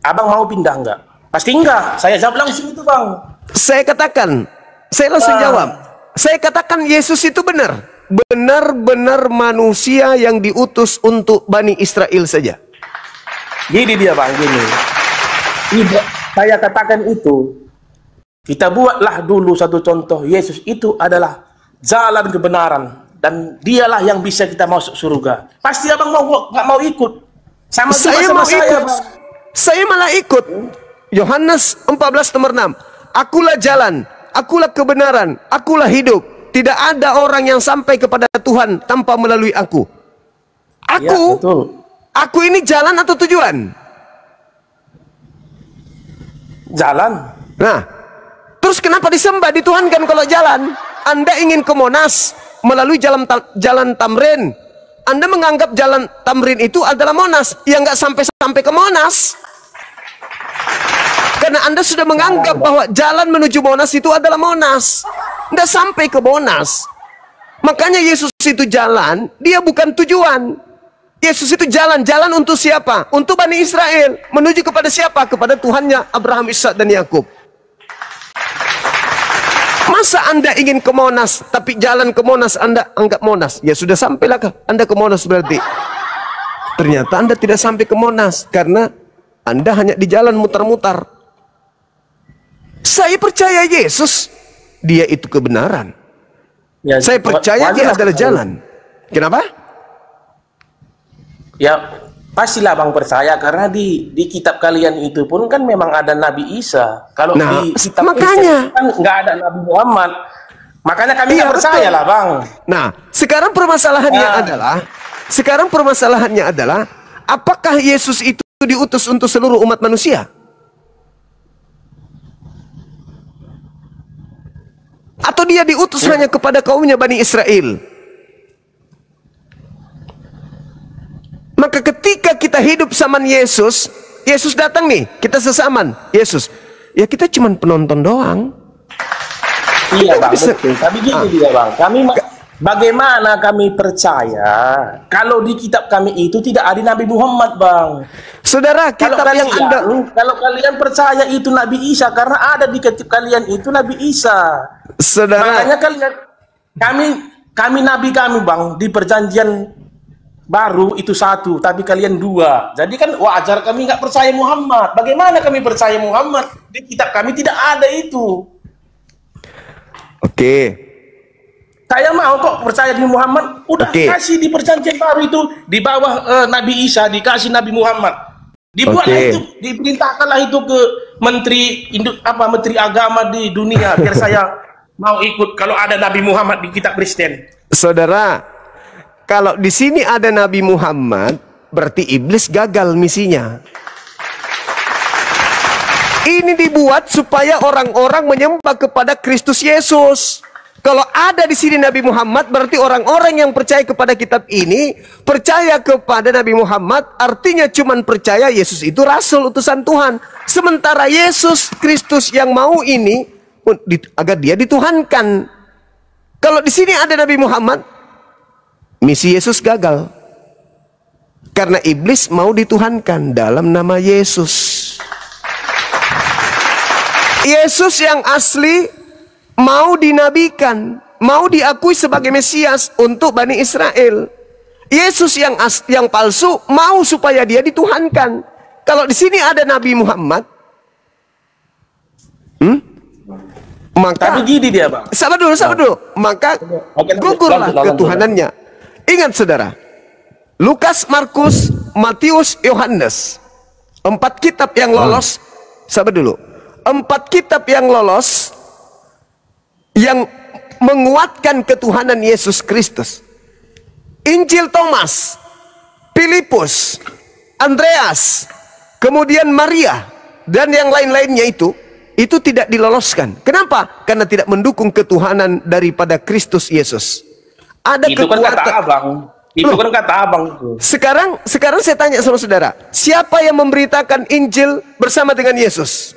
abang mau pindah enggak? Pasti enggak. Saya jawab langsung itu, bang. Saya katakan, saya langsung jawab. Saya katakan Yesus itu benar. Benar-benar manusia yang diutus untuk Bani Israel saja. Gini dia, bang, gini. Saya katakan itu, kita buatlah dulu satu contoh. Yesus itu adalah jalan kebenaran. Dan dialah yang bisa kita masuk surga. Pasti abang nggak mau ikut. Sama saya sama mau ikut. Bang. Saya malah ikut. Yohanes 14 nomor 6. Akulah jalan, akulah kebenaran, akulah hidup. Tidak ada orang yang sampai kepada Tuhan tanpa melalui aku. Aku, ya, aku ini jalan atau tujuan? Jalan. Nah, terus kenapa disembah, dituhankan kalau jalan? Anda ingin ke Monas melalui jalan Tamrin. Anda menganggap jalan Tamrin itu adalah Monas. Ya nggak sampai ke Monas. Karena Anda sudah menganggap bahwa jalan menuju Monas itu adalah Monas. Nggak sampai ke Monas. Makanya Yesus itu jalan, dia bukan tujuan. Yesus itu jalan. Jalan untuk siapa? Untuk Bani Israel. Menuju kepada siapa? Kepada Tuhannya Abraham, Ishak, dan Yakub. Masa Anda ingin ke Monas, tapi jalan ke Monas Anda anggap Monas? Ya sudah sampailah Anda ke Monas berarti. Ternyata Anda tidak sampai ke Monas karena Anda hanya di jalan mutar-mutar. Saya percaya Yesus, dia itu kebenaran. Ya, Saya percaya dia adalah jalan. Kenapa? Ya, pastilah Bang percaya karena di kitab kalian itu pun kan memang ada Nabi Isa. Kalau Nah, di kitab makanya Kristen kan nggak ada Nabi Muhammad. Makanya kami Iya, nggak percaya betul. lah Bang. Nah, sekarang permasalahannya adalah, apakah Yesus itu diutus untuk seluruh umat manusia? Atau dia diutus hanya kepada kaumnya Bani Israel? Maka ketika kita hidup zaman Yesus, Yesus datang nih, kita sesaman Yesus. Ya kita cuman penonton doang. Iya Bang, bisa- betul. Tapi gini dia Bang, bagaimana kami percaya kalau di kitab kami itu tidak ada Nabi Muhammad Bang? Saudara, kitab yang Anda... kalau kalian percaya itu Nabi Isa karena ada di kitab kalian itu Nabi Isa. Saudara, Makanya kami nabi kami Bang di perjanjian baru itu satu, tapi kalian dua. Jadi kan wajar kami nggak percaya Muhammad. Bagaimana kami percaya Muhammad? Di kitab kami tidak ada itu. oke. Saya mau kok percaya di Muhammad. Udah Oke. kasih di perjanjian baru itu di bawah Nabi Isa dikasih Nabi Muhammad. Dibuatlah Oke. itu, diperintahkanlah itu ke menteri agama di dunia biar saya mau ikut kalau ada Nabi Muhammad di kitab Kristen. Saudara, kalau di sini ada Nabi Muhammad, berarti iblis gagal misinya. Ini dibuat supaya orang-orang menyembah kepada Kristus Yesus. Kalau ada di sini Nabi Muhammad, berarti orang-orang yang percaya kepada kitab ini percaya kepada Nabi Muhammad, artinya cuman percaya Yesus itu rasul utusan Tuhan. Sementara Yesus Kristus yang mau ini agar dia dituhankan. Kalau di sini ada Nabi Muhammad, misi Yesus gagal. Karena iblis mau dituhankan dalam nama Yesus. Yesus yang asli mau dinabikan, mau diakui sebagai Mesias untuk Bani Israel. Yesus yang palsu mau supaya dia dituhankan. Kalau di sini ada Nabi Muhammad, maka Tapi gini dia Bang. sabar dulu. Maka Oke, gugurlah lanjut. ketuhanannya. Ingat saudara, Lukas, Markus, Matius, Yohanes, 4 kitab yang lolos. Sabar dulu. 4 kitab yang lolos yang menguatkan ketuhanan Yesus Kristus. Injil Thomas, Filipus, Andreas, kemudian Maria dan yang lain-lainnya itu tidak diloloskan. Kenapa? Karena tidak mendukung ketuhanan daripada Kristus Yesus. Ada Itu kan kata Abang. Itu Loh. kan kata Abang itu. Sekarang saya tanya sama saudara, siapa yang memberitakan Injil bersama dengan Yesus?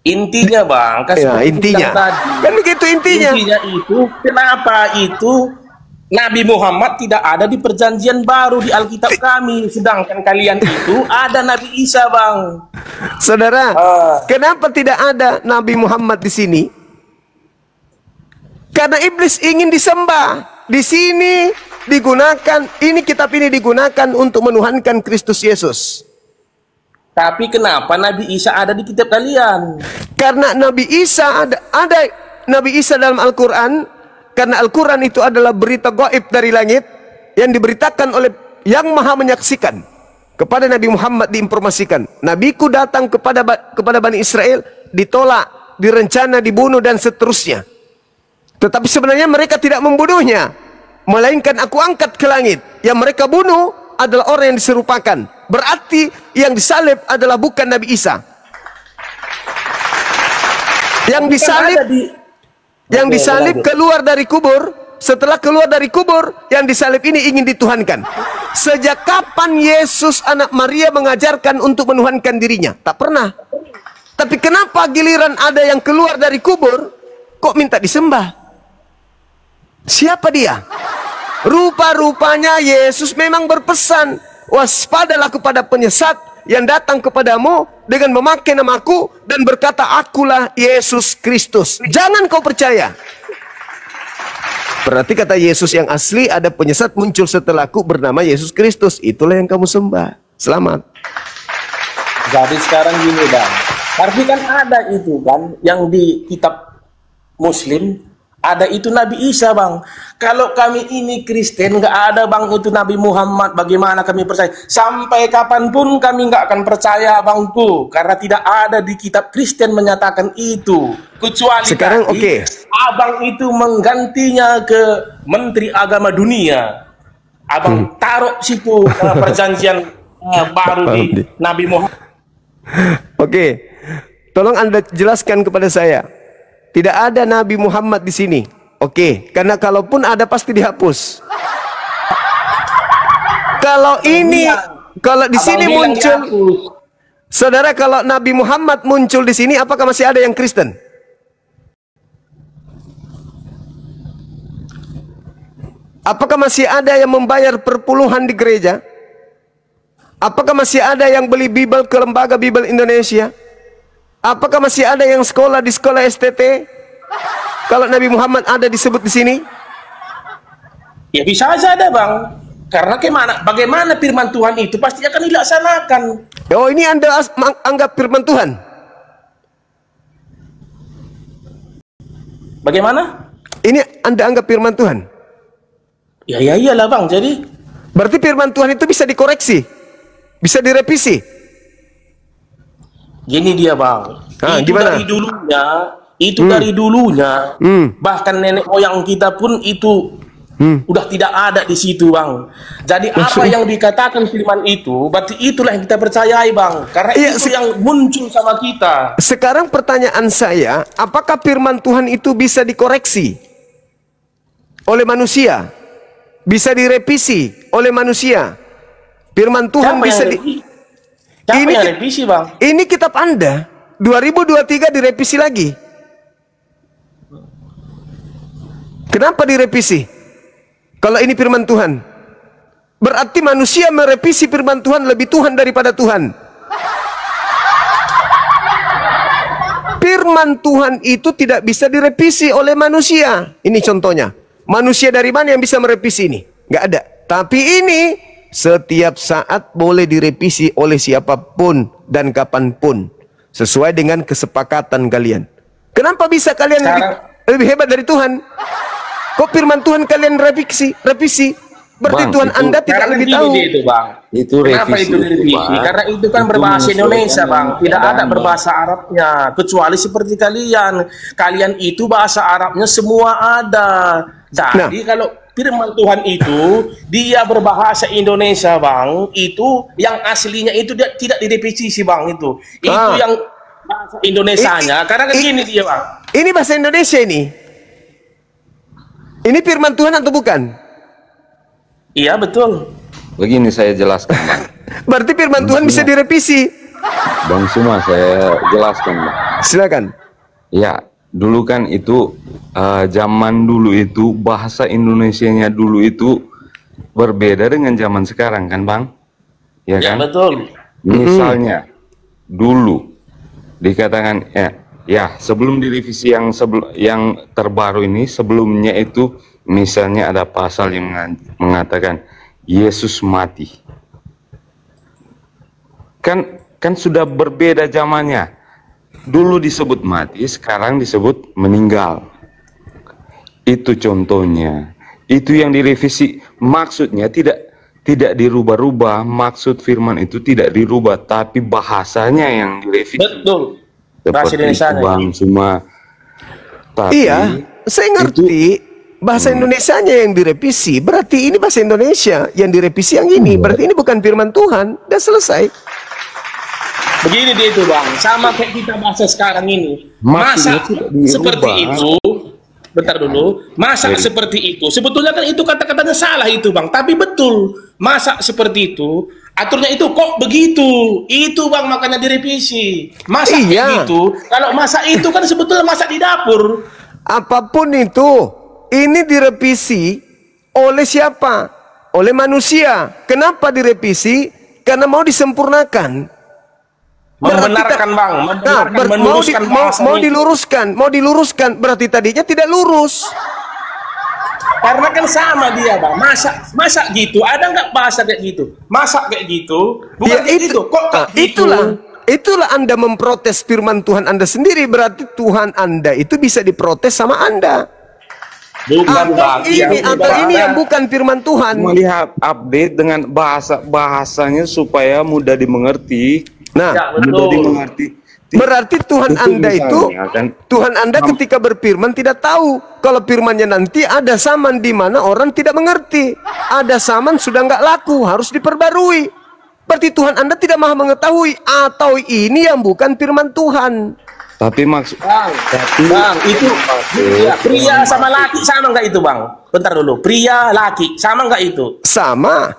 Intinya Bang, Ya, intinya. Kan begitu intinya. Intinya itu kenapa itu Nabi Muhammad tidak ada di perjanjian baru di Alkitab kami, sedangkan kalian itu ada Nabi Isa Bang. Saudara, kenapa tidak ada Nabi Muhammad di sini? Karena iblis ingin disembah. Di sini digunakan, kitab ini digunakan untuk menuhankan Kristus Yesus. Tapi kenapa Nabi Isa ada di kitab kalian? Karena Nabi Isa ada Nabi Isa dalam Al-Quran. Karena Al-Quran itu adalah berita gaib dari langit yang diberitakan oleh yang maha menyaksikan. Kepada Nabi Muhammad diinformasikan, Nabiku datang kepada Bani Israel, ditolak, direncana, dibunuh dan seterusnya. Tetapi sebenarnya mereka tidak membunuhnya, melainkan aku angkat ke langit. Yang mereka bunuh adalah orang yang diserupakan. Berarti yang disalib adalah bukan Nabi Isa. Yang disalib keluar dari kubur. Setelah keluar dari kubur, yang disalib ini ingin dituhankan. Sejak kapan Yesus anak Maria mengajarkan untuk menuhankan dirinya? Tak pernah. Tapi kenapa giliran ada yang keluar dari kubur kok minta disembah? Siapa dia? Rupa-rupanya Yesus memang berpesan, waspadalah kepada penyesat yang datang kepadamu dengan memakai namaku dan berkata, akulah Yesus Kristus. Jangan kau percaya. Berarti kata Yesus yang asli, ada penyesat muncul setelahku bernama Yesus Kristus. Itulah yang kamu sembah. Selamat. Jadi sekarang gini bang, tapi kan ada itu kan yang di kitab Muslim ada itu Nabi Isa bang. Kalau kami ini Kristen nggak ada bang itu Nabi Muhammad, bagaimana kami percaya? Sampai kapanpun kami nggak akan percaya bangku, karena tidak ada di kitab Kristen menyatakan itu. Kecuali sekarang tadi, abang itu menggantinya ke Menteri Agama Dunia. Abang taruh situ perjanjian baru di Nabi Muhammad. Oke, tolong Anda jelaskan kepada saya. Tidak ada Nabi Muhammad di sini. Oke, karena kalaupun ada pasti dihapus. Kalau ini, kalau di sini muncul, saudara, kalau Nabi Muhammad muncul di sini, apakah masih ada yang Kristen? Apakah masih ada yang membayar perpuluhan di gereja? Apakah masih ada yang beli Bible ke lembaga Bible Indonesia? Apakah masih ada yang sekolah di sekolah STT? Kalau Nabi Muhammad ada disebut di sini? Ya bisa aja ada bang. Karena bagaimana firman Tuhan itu pasti akan dilaksanakan. Oh, ini Anda anggap firman Tuhan? Bagaimana? Ini Anda anggap firman Tuhan? Ya iyalah bang. Jadi berarti firman Tuhan itu bisa dikoreksi, bisa direvisi. Gini dia bang, itu gimana? Dari dulunya, bahkan nenek moyang kita pun itu udah tidak ada di situ bang. Jadi apa yang dikatakan firman itu, berarti itulah yang kita percayai bang, karena itu yang muncul sama kita. Sekarang pertanyaan saya, apakah firman Tuhan itu bisa dikoreksi oleh manusia, bisa direvisi oleh manusia? Firman Tuhan bisa revisi bang? Ini kitab Anda 2023 direvisi lagi. Kenapa direvisi? Kalau ini firman Tuhan, berarti manusia merevisi firman Tuhan lebih Tuhan daripada Tuhan. Firman Tuhan itu tidak bisa direvisi oleh manusia. Ini contohnya. Manusia dari mana yang bisa merevisi ini? Nggak ada. Tapi ini setiap saat boleh direvisi oleh siapapun dan kapanpun, sesuai dengan kesepakatan kalian. Kenapa bisa kalian lebih hebat dari Tuhan? Kok firman Tuhan kalian revisi? Berarti bang, Tuhan Anda tidak lebih tahu. Itu, bang. Itu kenapa itu direvisi? Karena itu kan berbahasa Indonesia bang, tidak ada berbahasa Arabnya. Kecuali seperti kalian. Kalian itu bahasa Arabnya semua ada. Jadi kalau firman Tuhan itu dia berbahasa Indonesia bang, itu yang aslinya itu tidak direvisi bang, itu yang bahasa Indonesianya. Karena kan gini dia bang, ini bahasa Indonesia ini firman Tuhan atau bukan? Iya betul. Begini saya jelaskan bang. Berarti firman Tuhan bisa direvisi. Bang Suma saya jelaskan bang. Silakan. Ya, dulu kan itu zaman dulu itu bahasa Indonesianya dulu itu berbeda dengan zaman sekarang kan bang? Ya kan? Ya betul. Misalnya dulu dikatakan ya sebelum direvisi yang terbaru ini, sebelumnya itu misalnya ada pasal yang mengatakan Yesus mati. Kan sudah berbeda zamannya. Dulu disebut mati, sekarang disebut meninggal. Itu contohnya. Itu yang direvisi, maksudnya tidak dirubah-rubah, maksud firman itu tidak dirubah, tapi bahasanya yang direvisi. Betul. Bahasa Indonesia bang semua. Tapi iya, saya ngerti. Bahasa Indonesianya yang direvisi, berarti ini bahasa Indonesia yang direvisi yang ini. Berarti ini bukan firman Tuhan. Udah selesai. Begini dia itu bang, sama kayak kita bahasa sekarang ini. Masa seperti itu, bentar dulu, masa seperti itu, sebetulnya kan itu kata-katanya salah itu bang, tapi betul, masa seperti itu, aturnya itu kok begitu, itu bang makanya direvisi. Masa begitu, kalau masa itu kan sebetulnya masa di dapur. Apapun itu, ini direvisi oleh siapa? Oleh manusia. Kenapa direvisi? Karena mau disempurnakan. Membenarkan bang, mau diluruskan, berarti tadinya tidak lurus. Karena kan sama dia bang, masa gitu, ada nggak bahasa kayak gitu, masa kayak gitu, bukan Ya, kayak gitu, kok kayak gitu? Itulah Anda memprotes firman Tuhan Anda sendiri, berarti Tuhan Anda itu bisa diprotes sama Anda. Bukan bang, Atau ini yang bukan firman Tuhan. Melihat update dengan bahasanya supaya mudah dimengerti. Nah, ya, mudah betul. dimengerti. berarti Tuhan Itu Anda itu, misalnya, kan, Tuhan Anda ketika berfirman tidak tahu kalau firmannya nanti ada zaman di mana orang tidak mengerti, ada zaman sudah nggak laku, harus diperbarui. Berarti Tuhan Anda tidak maha mengetahui, atau ini yang bukan firman Tuhan. Tapi maksud Bang, itu ya, pria sama laki sama nggak itu bang? Bentar dulu, pria laki sama nggak itu? Sama.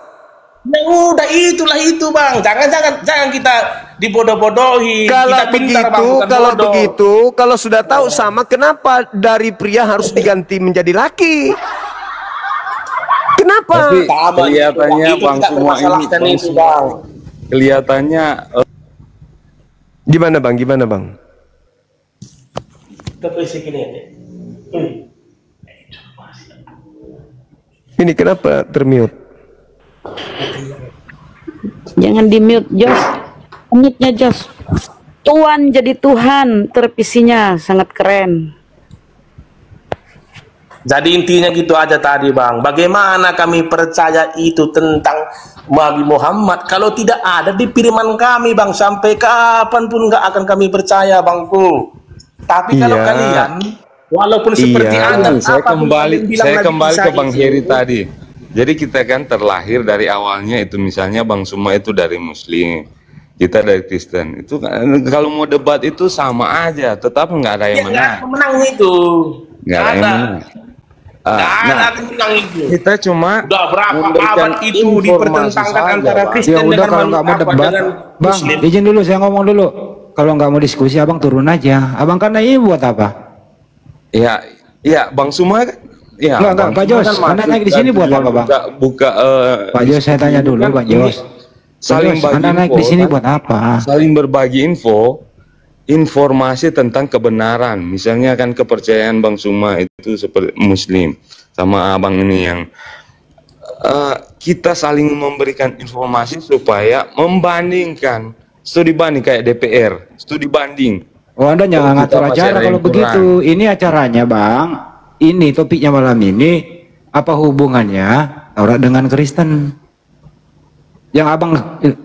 Ya udah itulah itu bang, jangan kita dibodoh-bodohi. Kalau Kita pintar, bang, bukan bodoh. kalau sudah tahu sama, kenapa dari pria harus diganti menjadi laki? Kenapa? tapi Sama kelihatannya itu, bang tidak semua ini permasalahkan bang itu, semua bang. kelihatannya Gimana bang? Gimana bang? Ini kenapa termute? Jangan di mute, Jos. Mute-nya, Jos. Tuan jadi Tuhan, terpisinya sangat keren. Jadi intinya gitu aja tadi bang. Bagaimana kami percaya itu tentang Nabi Muhammad kalau tidak ada di firman kami bang, sampai kapanpun nggak akan kami percaya bangku. Tapi kalau Iya. kalian walaupun seperti Iya. Adam, saya apapun kalian bilang saya Nabi kembali Isa ke Bang itu, Heri tadi. Jadi kita kan terlahir dari awalnya itu misalnya Bang Suma itu dari Muslim, kita dari Kristen. Itu kan, kalau mau debat itu sama aja, tetap nggak ada ya yang nggak menang. menang itu. Nggak ada yang menang. Nggak ada Nah, yang menang itu. kita cuma Udah berapa memberikan abad itu informasi dipertentangkan saja, antara Bang. Kristen Ya udah, dengan kalau nggak mau debat, dengan Bang, Muslim. izin dulu saya ngomong dulu. Kalau nggak mau diskusi, abang turun aja. Abang karena ini buat apa? Ya, ya Bang Suma kan. Ya, Enggak, Pak Jos, Anda naik di sini buat apa, Bang? Buka Pak Jos, saya tanya dulu, Pak Jos. saling bagi Anda naik info, di sini kan? buat apa? Saling berbagi informasi tentang kebenaran. Misalnya kan kepercayaan Bang Suma itu seperti Muslim, sama abang ini yang kita saling memberikan informasi supaya membandingkan, studi banding kayak DPR, studi banding. Oh, Anda jangan Kita ngatur masih acara ada yang kalau begitu. Ini acaranya, Bang. Ini topiknya malam ini, apa hubungannya Taurat dengan Kristen? Yang abang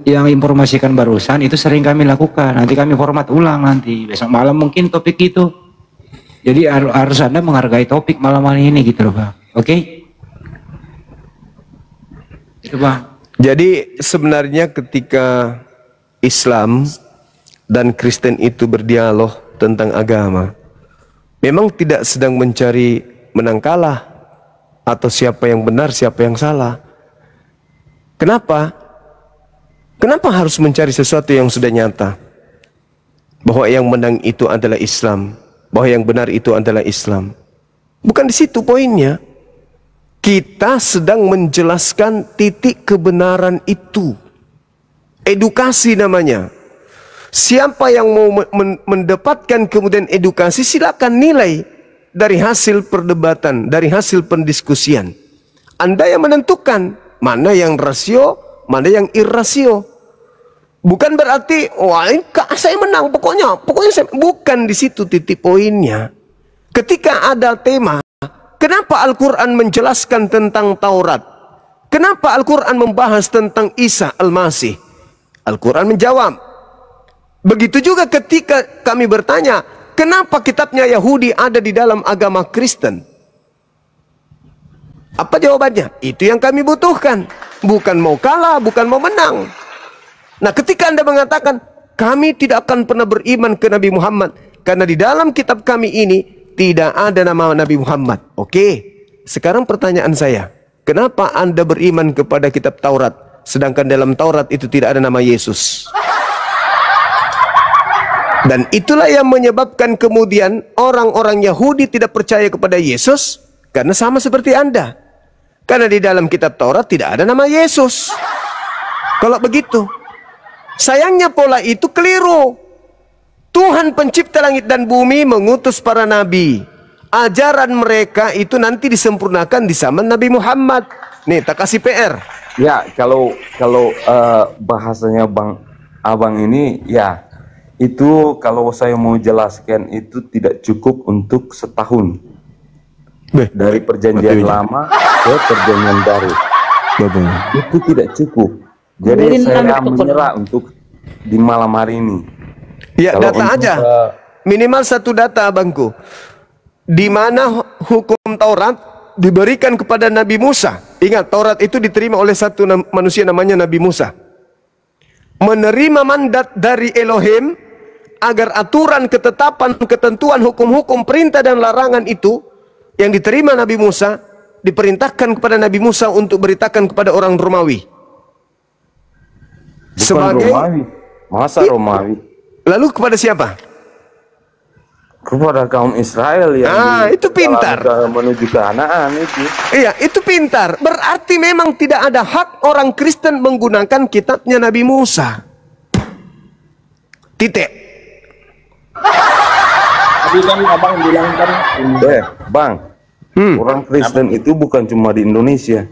yang informasikan barusan itu sering kami lakukan. Nanti kami format ulang nanti besok malam mungkin topik itu. Jadi harus Anda menghargai topik malam hari ini gitu loh, Bang. Oke? Itu, Bang. Jadi sebenarnya ketika Islam dan Kristen itu berdialog tentang agama, memang tidak sedang mencari menang kalah atau siapa yang benar, siapa yang salah. Kenapa? Kenapa harus mencari sesuatu yang sudah nyata? Bahwa yang menang itu adalah Islam, bahwa yang benar itu adalah Islam. Bukan di situ poinnya. Kita sedang menjelaskan titik kebenaran itu. Edukasi namanya. Siapa yang mau mendapatkan kemudian edukasi, silakan nilai dari hasil perdebatan, dari hasil pendiskusian. Anda yang menentukan mana yang rasio, mana yang irrasio. Bukan berarti wah saya menang, pokoknya saya, bukan di situ titik poinnya. Ketika ada tema, kenapa Al-Quran menjelaskan tentang Taurat? Kenapa Al-Quran membahas tentang Isa Al-Masih? Al-Quran menjawab. Begitu juga ketika kami bertanya, kenapa kitabnya Yahudi ada di dalam agama Kristen? Apa jawabannya? Itu yang kami butuhkan. Bukan mau kalah, bukan mau menang. Nah, ketika Anda mengatakan, kami tidak akan pernah beriman ke Nabi Muhammad, karena di dalam kitab kami ini tidak ada nama Nabi Muhammad. Oke, sekarang pertanyaan saya, kenapa Anda beriman kepada kitab Taurat, sedangkan dalam Taurat itu tidak ada nama Yesus? Dan itulah yang menyebabkan kemudian orang-orang Yahudi tidak percaya kepada Yesus, karena sama seperti Anda. Karena di dalam kitab Taurat tidak ada nama Yesus. Kalau begitu, sayangnya pola itu keliru. Tuhan pencipta langit dan bumi mengutus para nabi. ajaran mereka itu nanti disempurnakan di zaman Nabi Muhammad. Nih, tak kasih PR. Ya, kalau bahasanya abang ini, ya itu kalau saya mau jelaskan itu tidak cukup untuk setahun. Dari perjanjian lama ke perjanjian baru. Itu tidak cukup. Jadi saya menyerah untuk di malam hari ini. Ya, Kalau data untuk, aja. Minimal satu data, abangku. Di mana hukum Taurat diberikan kepada Nabi Musa. Ingat, Taurat itu diterima oleh satu manusia namanya Nabi Musa. Menerima mandat dari Elohim agar aturan, ketetapan, ketentuan, hukum-hukum, perintah dan larangan itu yang diterima Nabi Musa diperintahkan kepada Nabi Musa untuk beritakan kepada orang Romawi. bukan Sebagai Romawi. Masa Romawi? Lalu kepada siapa? Kepada kaum Israel yang itu pintar. Menuju ke Kanaan itu. Iya, itu pintar. Berarti memang tidak ada hak orang Kristen menggunakan kitabnya Nabi Musa. Titik. Tadi kan abang bilang kan, Bang, orang Kristen itu bukan cuma di Indonesia.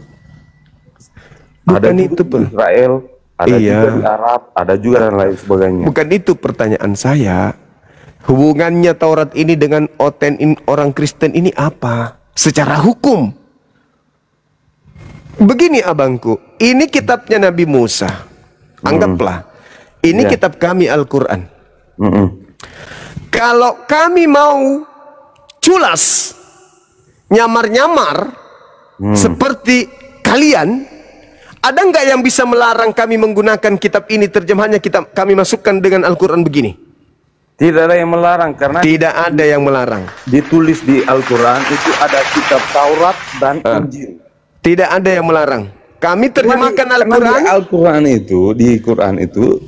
Ada Bukan juga itu, di Israel, ada Iya. juga di Arab, ada juga dan lain sebagainya. Bukan itu pertanyaan saya. Hubungannya Taurat ini dengan orang Kristen ini apa? Secara hukum. Begini abangku, ini kitabnya Nabi Musa. Anggaplah, ini kitab kami Al-Quran. Kalau kami mau culas, nyamar-nyamar, seperti kalian, ada nggak yang bisa melarang kami menggunakan kitab ini, terjemahannya kami masukkan dengan Al-Quran begini? Tidak ada yang melarang karena Tidak ada yang melarang. ditulis di Al-Quran itu ada kitab Taurat dan Injil. Tidak ada yang melarang. Kami terjemahkan Karena Al-Quran. di Al-Quran itu, di Quran itu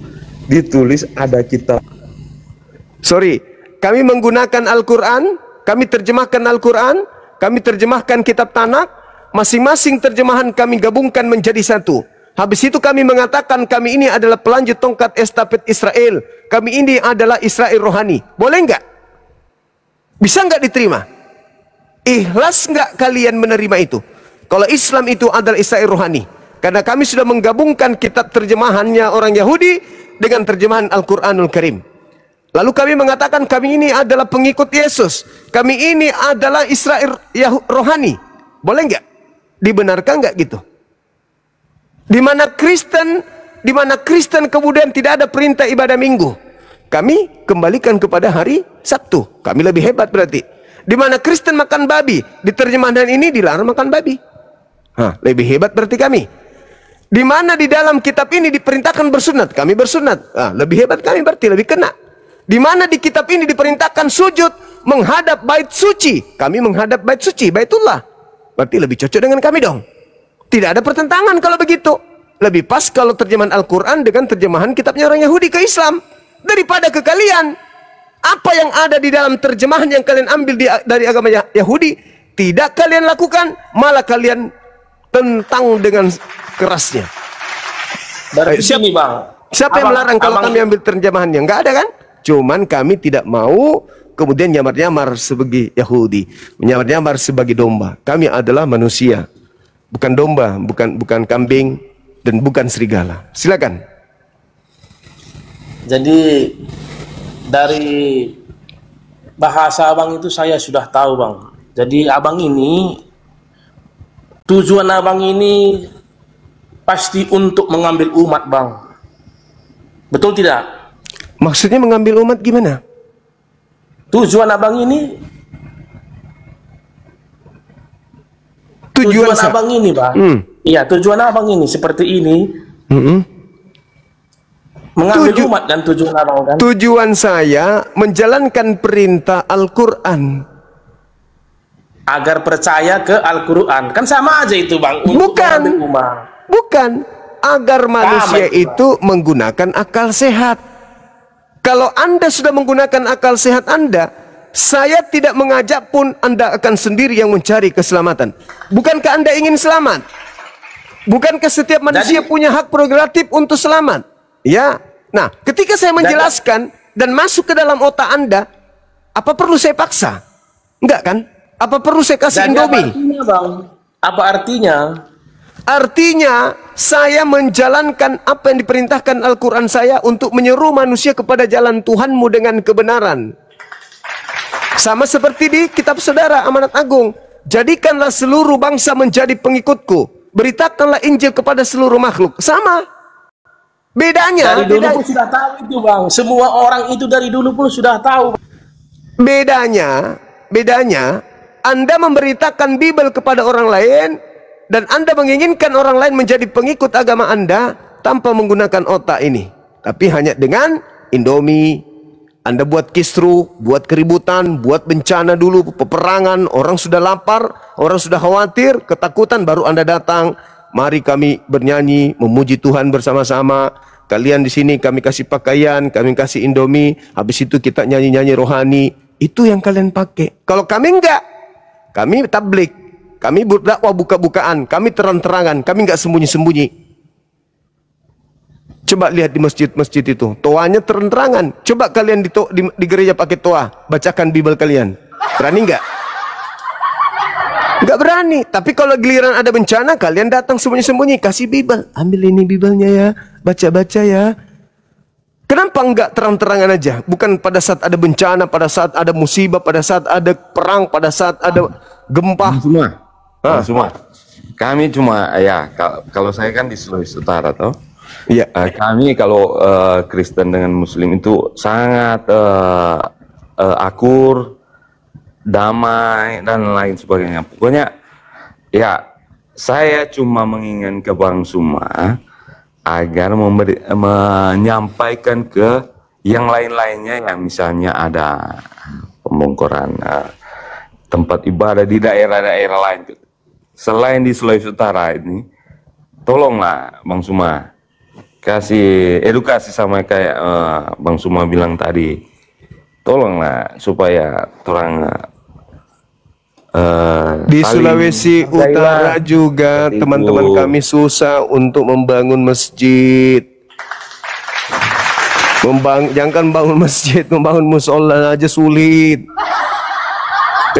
ditulis ada kitab. Sorry, kami menggunakan Al-Quran, kami terjemahkan Al-Quran, kami terjemahkan kitab Tanakh, masing-masing terjemahan kami gabungkan menjadi satu. Habis itu kami mengatakan kami ini adalah pelanjut tongkat estafet Israel. Kami ini adalah Israel rohani. Boleh nggak? Bisa nggak diterima? Ikhlas nggak kalian menerima itu? Kalau Islam itu adalah Israel rohani. Karena kami sudah menggabungkan kitab terjemahannya orang Yahudi dengan terjemahan Al-Quranul Karim. Lalu kami mengatakan kami ini adalah pengikut Yesus. Kami ini adalah Israel rohani. Boleh nggak? Dibenarkan nggak gitu? Di mana Kristen kemudian tidak ada perintah ibadah minggu, kami kembalikan kepada hari Sabtu. Kami lebih hebat berarti. Di mana Kristen makan babi, di terjemahan ini dilarang makan babi. Lebih hebat berarti kami. Di mana di dalam kitab ini diperintahkan bersunat, kami bersunat. Lebih hebat kami berarti, lebih kena. Di mana di kitab ini diperintahkan sujud menghadap bait suci, kami menghadap bait suci, Baitullah. Berarti lebih cocok dengan kami dong. Tidak ada pertentangan kalau begitu. Lebih pas kalau terjemahan Al-Quran dengan terjemahan kitabnya orang Yahudi ke Islam. Daripada ke kalian. Apa yang ada di dalam terjemahan yang kalian ambil dari agama Yahudi, tidak kalian lakukan, malah kalian tentang dengan kerasnya. dari sini bang. Siapa yang melarang kalau kami ambil terjemahannya? Enggak ada kan? Cuman kami tidak mau kemudian nyamar-nyamar sebagai Yahudi, menyamar-nyamar sebagai domba. Kami adalah manusia. Bukan domba, bukan kambing, dan bukan serigala. Silakan. Jadi dari bahasa abang itu saya sudah tahu bang. Jadi abang ini, tujuan abang ini pasti untuk mengambil umat bang. Betul tidak? Maksudnya mengambil umat gimana? Tujuan abang ini, tujuan abang ini bang. Iya, tujuan abang ini seperti ini. Mengambil umat dan tujuan abang kan? Tujuan saya menjalankan perintah Al-Quran. Agar percaya ke Al-Quran. Kan sama aja itu bang. Untuk mengambil umat. Bukan. Agar manusia itu menggunakan akal sehat. Kalau Anda sudah menggunakan akal sehat Anda, saya tidak mengajak pun Anda akan sendiri yang mencari keselamatan. Bukankah Anda ingin selamat? Bukankah setiap manusia punya hak prerogatif untuk selamat? Ya. Nah, ketika saya menjelaskan dan masuk ke dalam otak Anda, apa perlu saya paksa? Enggak kan? Apa perlu saya kasih Jadi apa Indomie? artinya, Bang? Apa artinya? Artinya saya menjalankan apa yang diperintahkan Al-Quran saya untuk menyeru manusia kepada jalan Tuhanmu dengan kebenaran. Sama seperti di kitab saudara Amanat Agung. Jadikanlah seluruh bangsa menjadi pengikutku. Beritakanlah Injil kepada seluruh makhluk. Sama. Bedanya. Dari dulu pun sudah tahu itu, Bang. Semua orang itu dari dulu pun sudah tahu. Bedanya, Anda memberitakan Bible kepada orang lain dan Anda menginginkan orang lain menjadi pengikut agama Anda tanpa menggunakan otak ini. Tapi hanya dengan Indomie. Anda buat kisru, buat keributan, buat bencana dulu, peperangan, orang sudah lapar, orang sudah khawatir, ketakutan, baru Anda datang. Mari kami bernyanyi, memuji Tuhan bersama-sama. Kalian di sini kami kasih pakaian, kami kasih Indomie, habis itu kita nyanyi-nyanyi rohani. Itu yang kalian pakai. Kalau kami enggak, kami tablik, kami berdakwah buka-bukaan, kami terang-terangan, kami enggak sembunyi-sembunyi. Coba lihat di masjid-masjid itu, toanya terang-terangan. Coba kalian di gereja pakai toa, bacakan Bible kalian. Berani enggak? Enggak berani. Tapi kalau giliran ada bencana, kalian datang sembunyi-sembunyi, kasih Bible. Ambil ini Bible-nya ya, baca-baca ya. Kenapa enggak terang-terangan aja? Bukan pada saat ada bencana, pada saat ada musibah, pada saat ada perang, pada saat ada gempa. Semua. Kami cuma ya kalau saya kan di Sulawesi Utara toh. Iya. Kami kalau Kristen dengan Muslim itu sangat akur, damai dan lain sebagainya. Pokoknya ya saya cuma menginginkan ke Bang Suma agar menyampaikan ke yang lain-lainnya yang misalnya ada pembongkaran tempat ibadah di daerah-daerah lain selain di Sulawesi Utara ini. Tolonglah Bang Suma kasih edukasi sama kayak Bang Suma bilang tadi. Tolonglah supaya orang di Sulawesi Utara juga teman-teman kami susah untuk membangun masjid. Jangan bangun masjid, membangun musola aja sulit.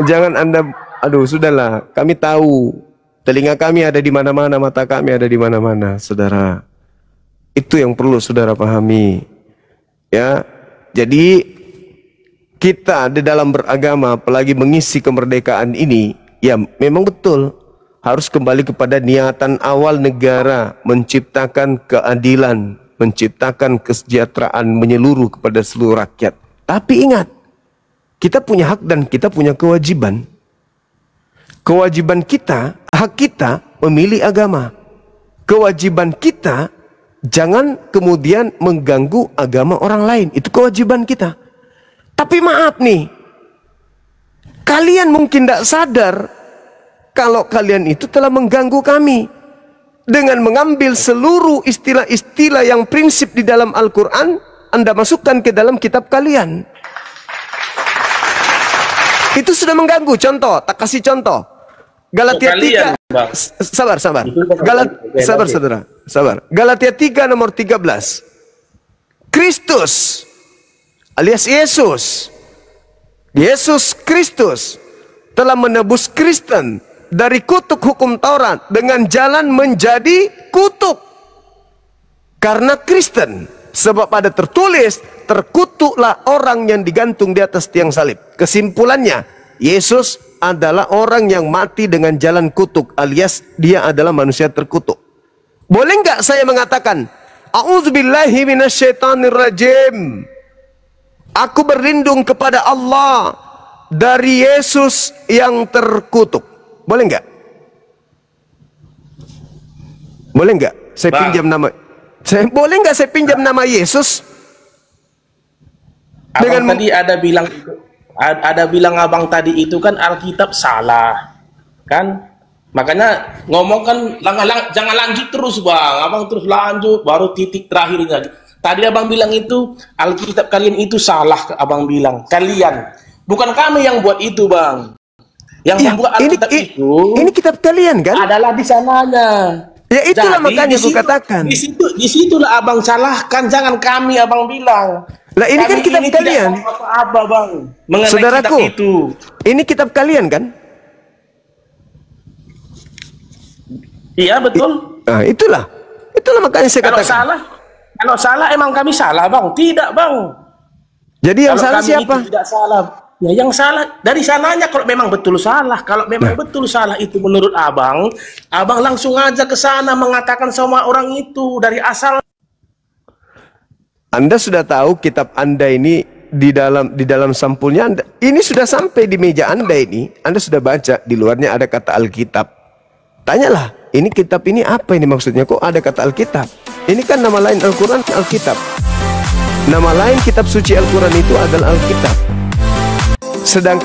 Jangan Anda, aduh sudahlah, kami tahu. Telinga kami ada di mana-mana, mata kami ada di mana-mana, saudara. Itu yang perlu saudara pahami. Ya, jadi kita di dalam beragama, apalagi mengisi kemerdekaan ini, ya memang betul harus kembali kepada niatan awal negara menciptakan keadilan, menciptakan kesejahteraan menyeluruh kepada seluruh rakyat. Tapi ingat, kita punya hak dan kita punya kewajiban. Kewajiban kita, hak kita memilih agama. Kewajiban kita jangan kemudian mengganggu agama orang lain. Itu kewajiban kita. Tapi maaf nih, kalian mungkin tidak sadar kalau kalian itu telah mengganggu kami dengan mengambil seluruh istilah-istilah yang prinsip di dalam Al-Quran, Anda masukkan ke dalam kitab kalian. Itu sudah mengganggu. Contoh, tak kasih contoh. Galatia 3. Sabar. Sabar saudara. Sabar. Galatia 3 nomor 13. Kristus alias Yesus Kristus telah menebus Kristen dari kutuk hukum Taurat dengan jalan menjadi kutuk karena Kristen, sebab ada tertulis, terkutuklah orang yang digantung di atas tiang salib. Kesimpulannya, Yesus adalah orang yang mati dengan jalan kutuk, alias dia adalah manusia terkutuk. Boleh nggak saya mengatakan, a'udzubillahi minasyaitonirrajim, aku berlindung kepada Allah dari Yesus yang terkutuk. Boleh nggak? Boleh nggak? Saya pinjam nama. Boleh nggak saya pinjam nama Yesus? Abang tadi ada bilang abang tadi itu kan Alkitab salah, kan? Makanya ngomong kan jangan lanjut terus bang. Abang terus lanjut, baru titik terakhirnya. Tadi abang bilang itu Alkitab kalian itu salah, abang bilang kalian, bukan kami yang buat itu bang. Yang membuat Alkitab ini kitab kalian kan? Adalah di sananya. Ya itulah makanya aku katakan. Di situlah abang salahkan, jangan kami abang bilang. Lah ini kan kitab kalian. Apa bang? Mengenai saudaraku, kitab itu. Ini kitab kalian kan? Iya betul. Nah, itulah makanya saya katakan. Kalau salah emang kami salah, Bang. Tidak, Bang. Jadi yang kalau salah kami siapa? Itu tidak salah. Ya, yang salah dari sananya kalau memang betul salah. Kalau memang betul salah itu menurut Abang, Abang langsung aja ke sana mengatakan sama orang itu dari asal. Anda sudah tahu kitab Anda ini di dalam sampulnya ini sudah sampai di meja Anda ini. Anda sudah baca, di luarnya ada kata Alkitab. Tanyalah, ini kitab ini apa ini maksudnya? Kok ada kata Alkitab? Ini kan nama lain Al-Quran, Alkitab. Nama lain kitab suci Al-Quran itu adalah Alkitab. Sedangkan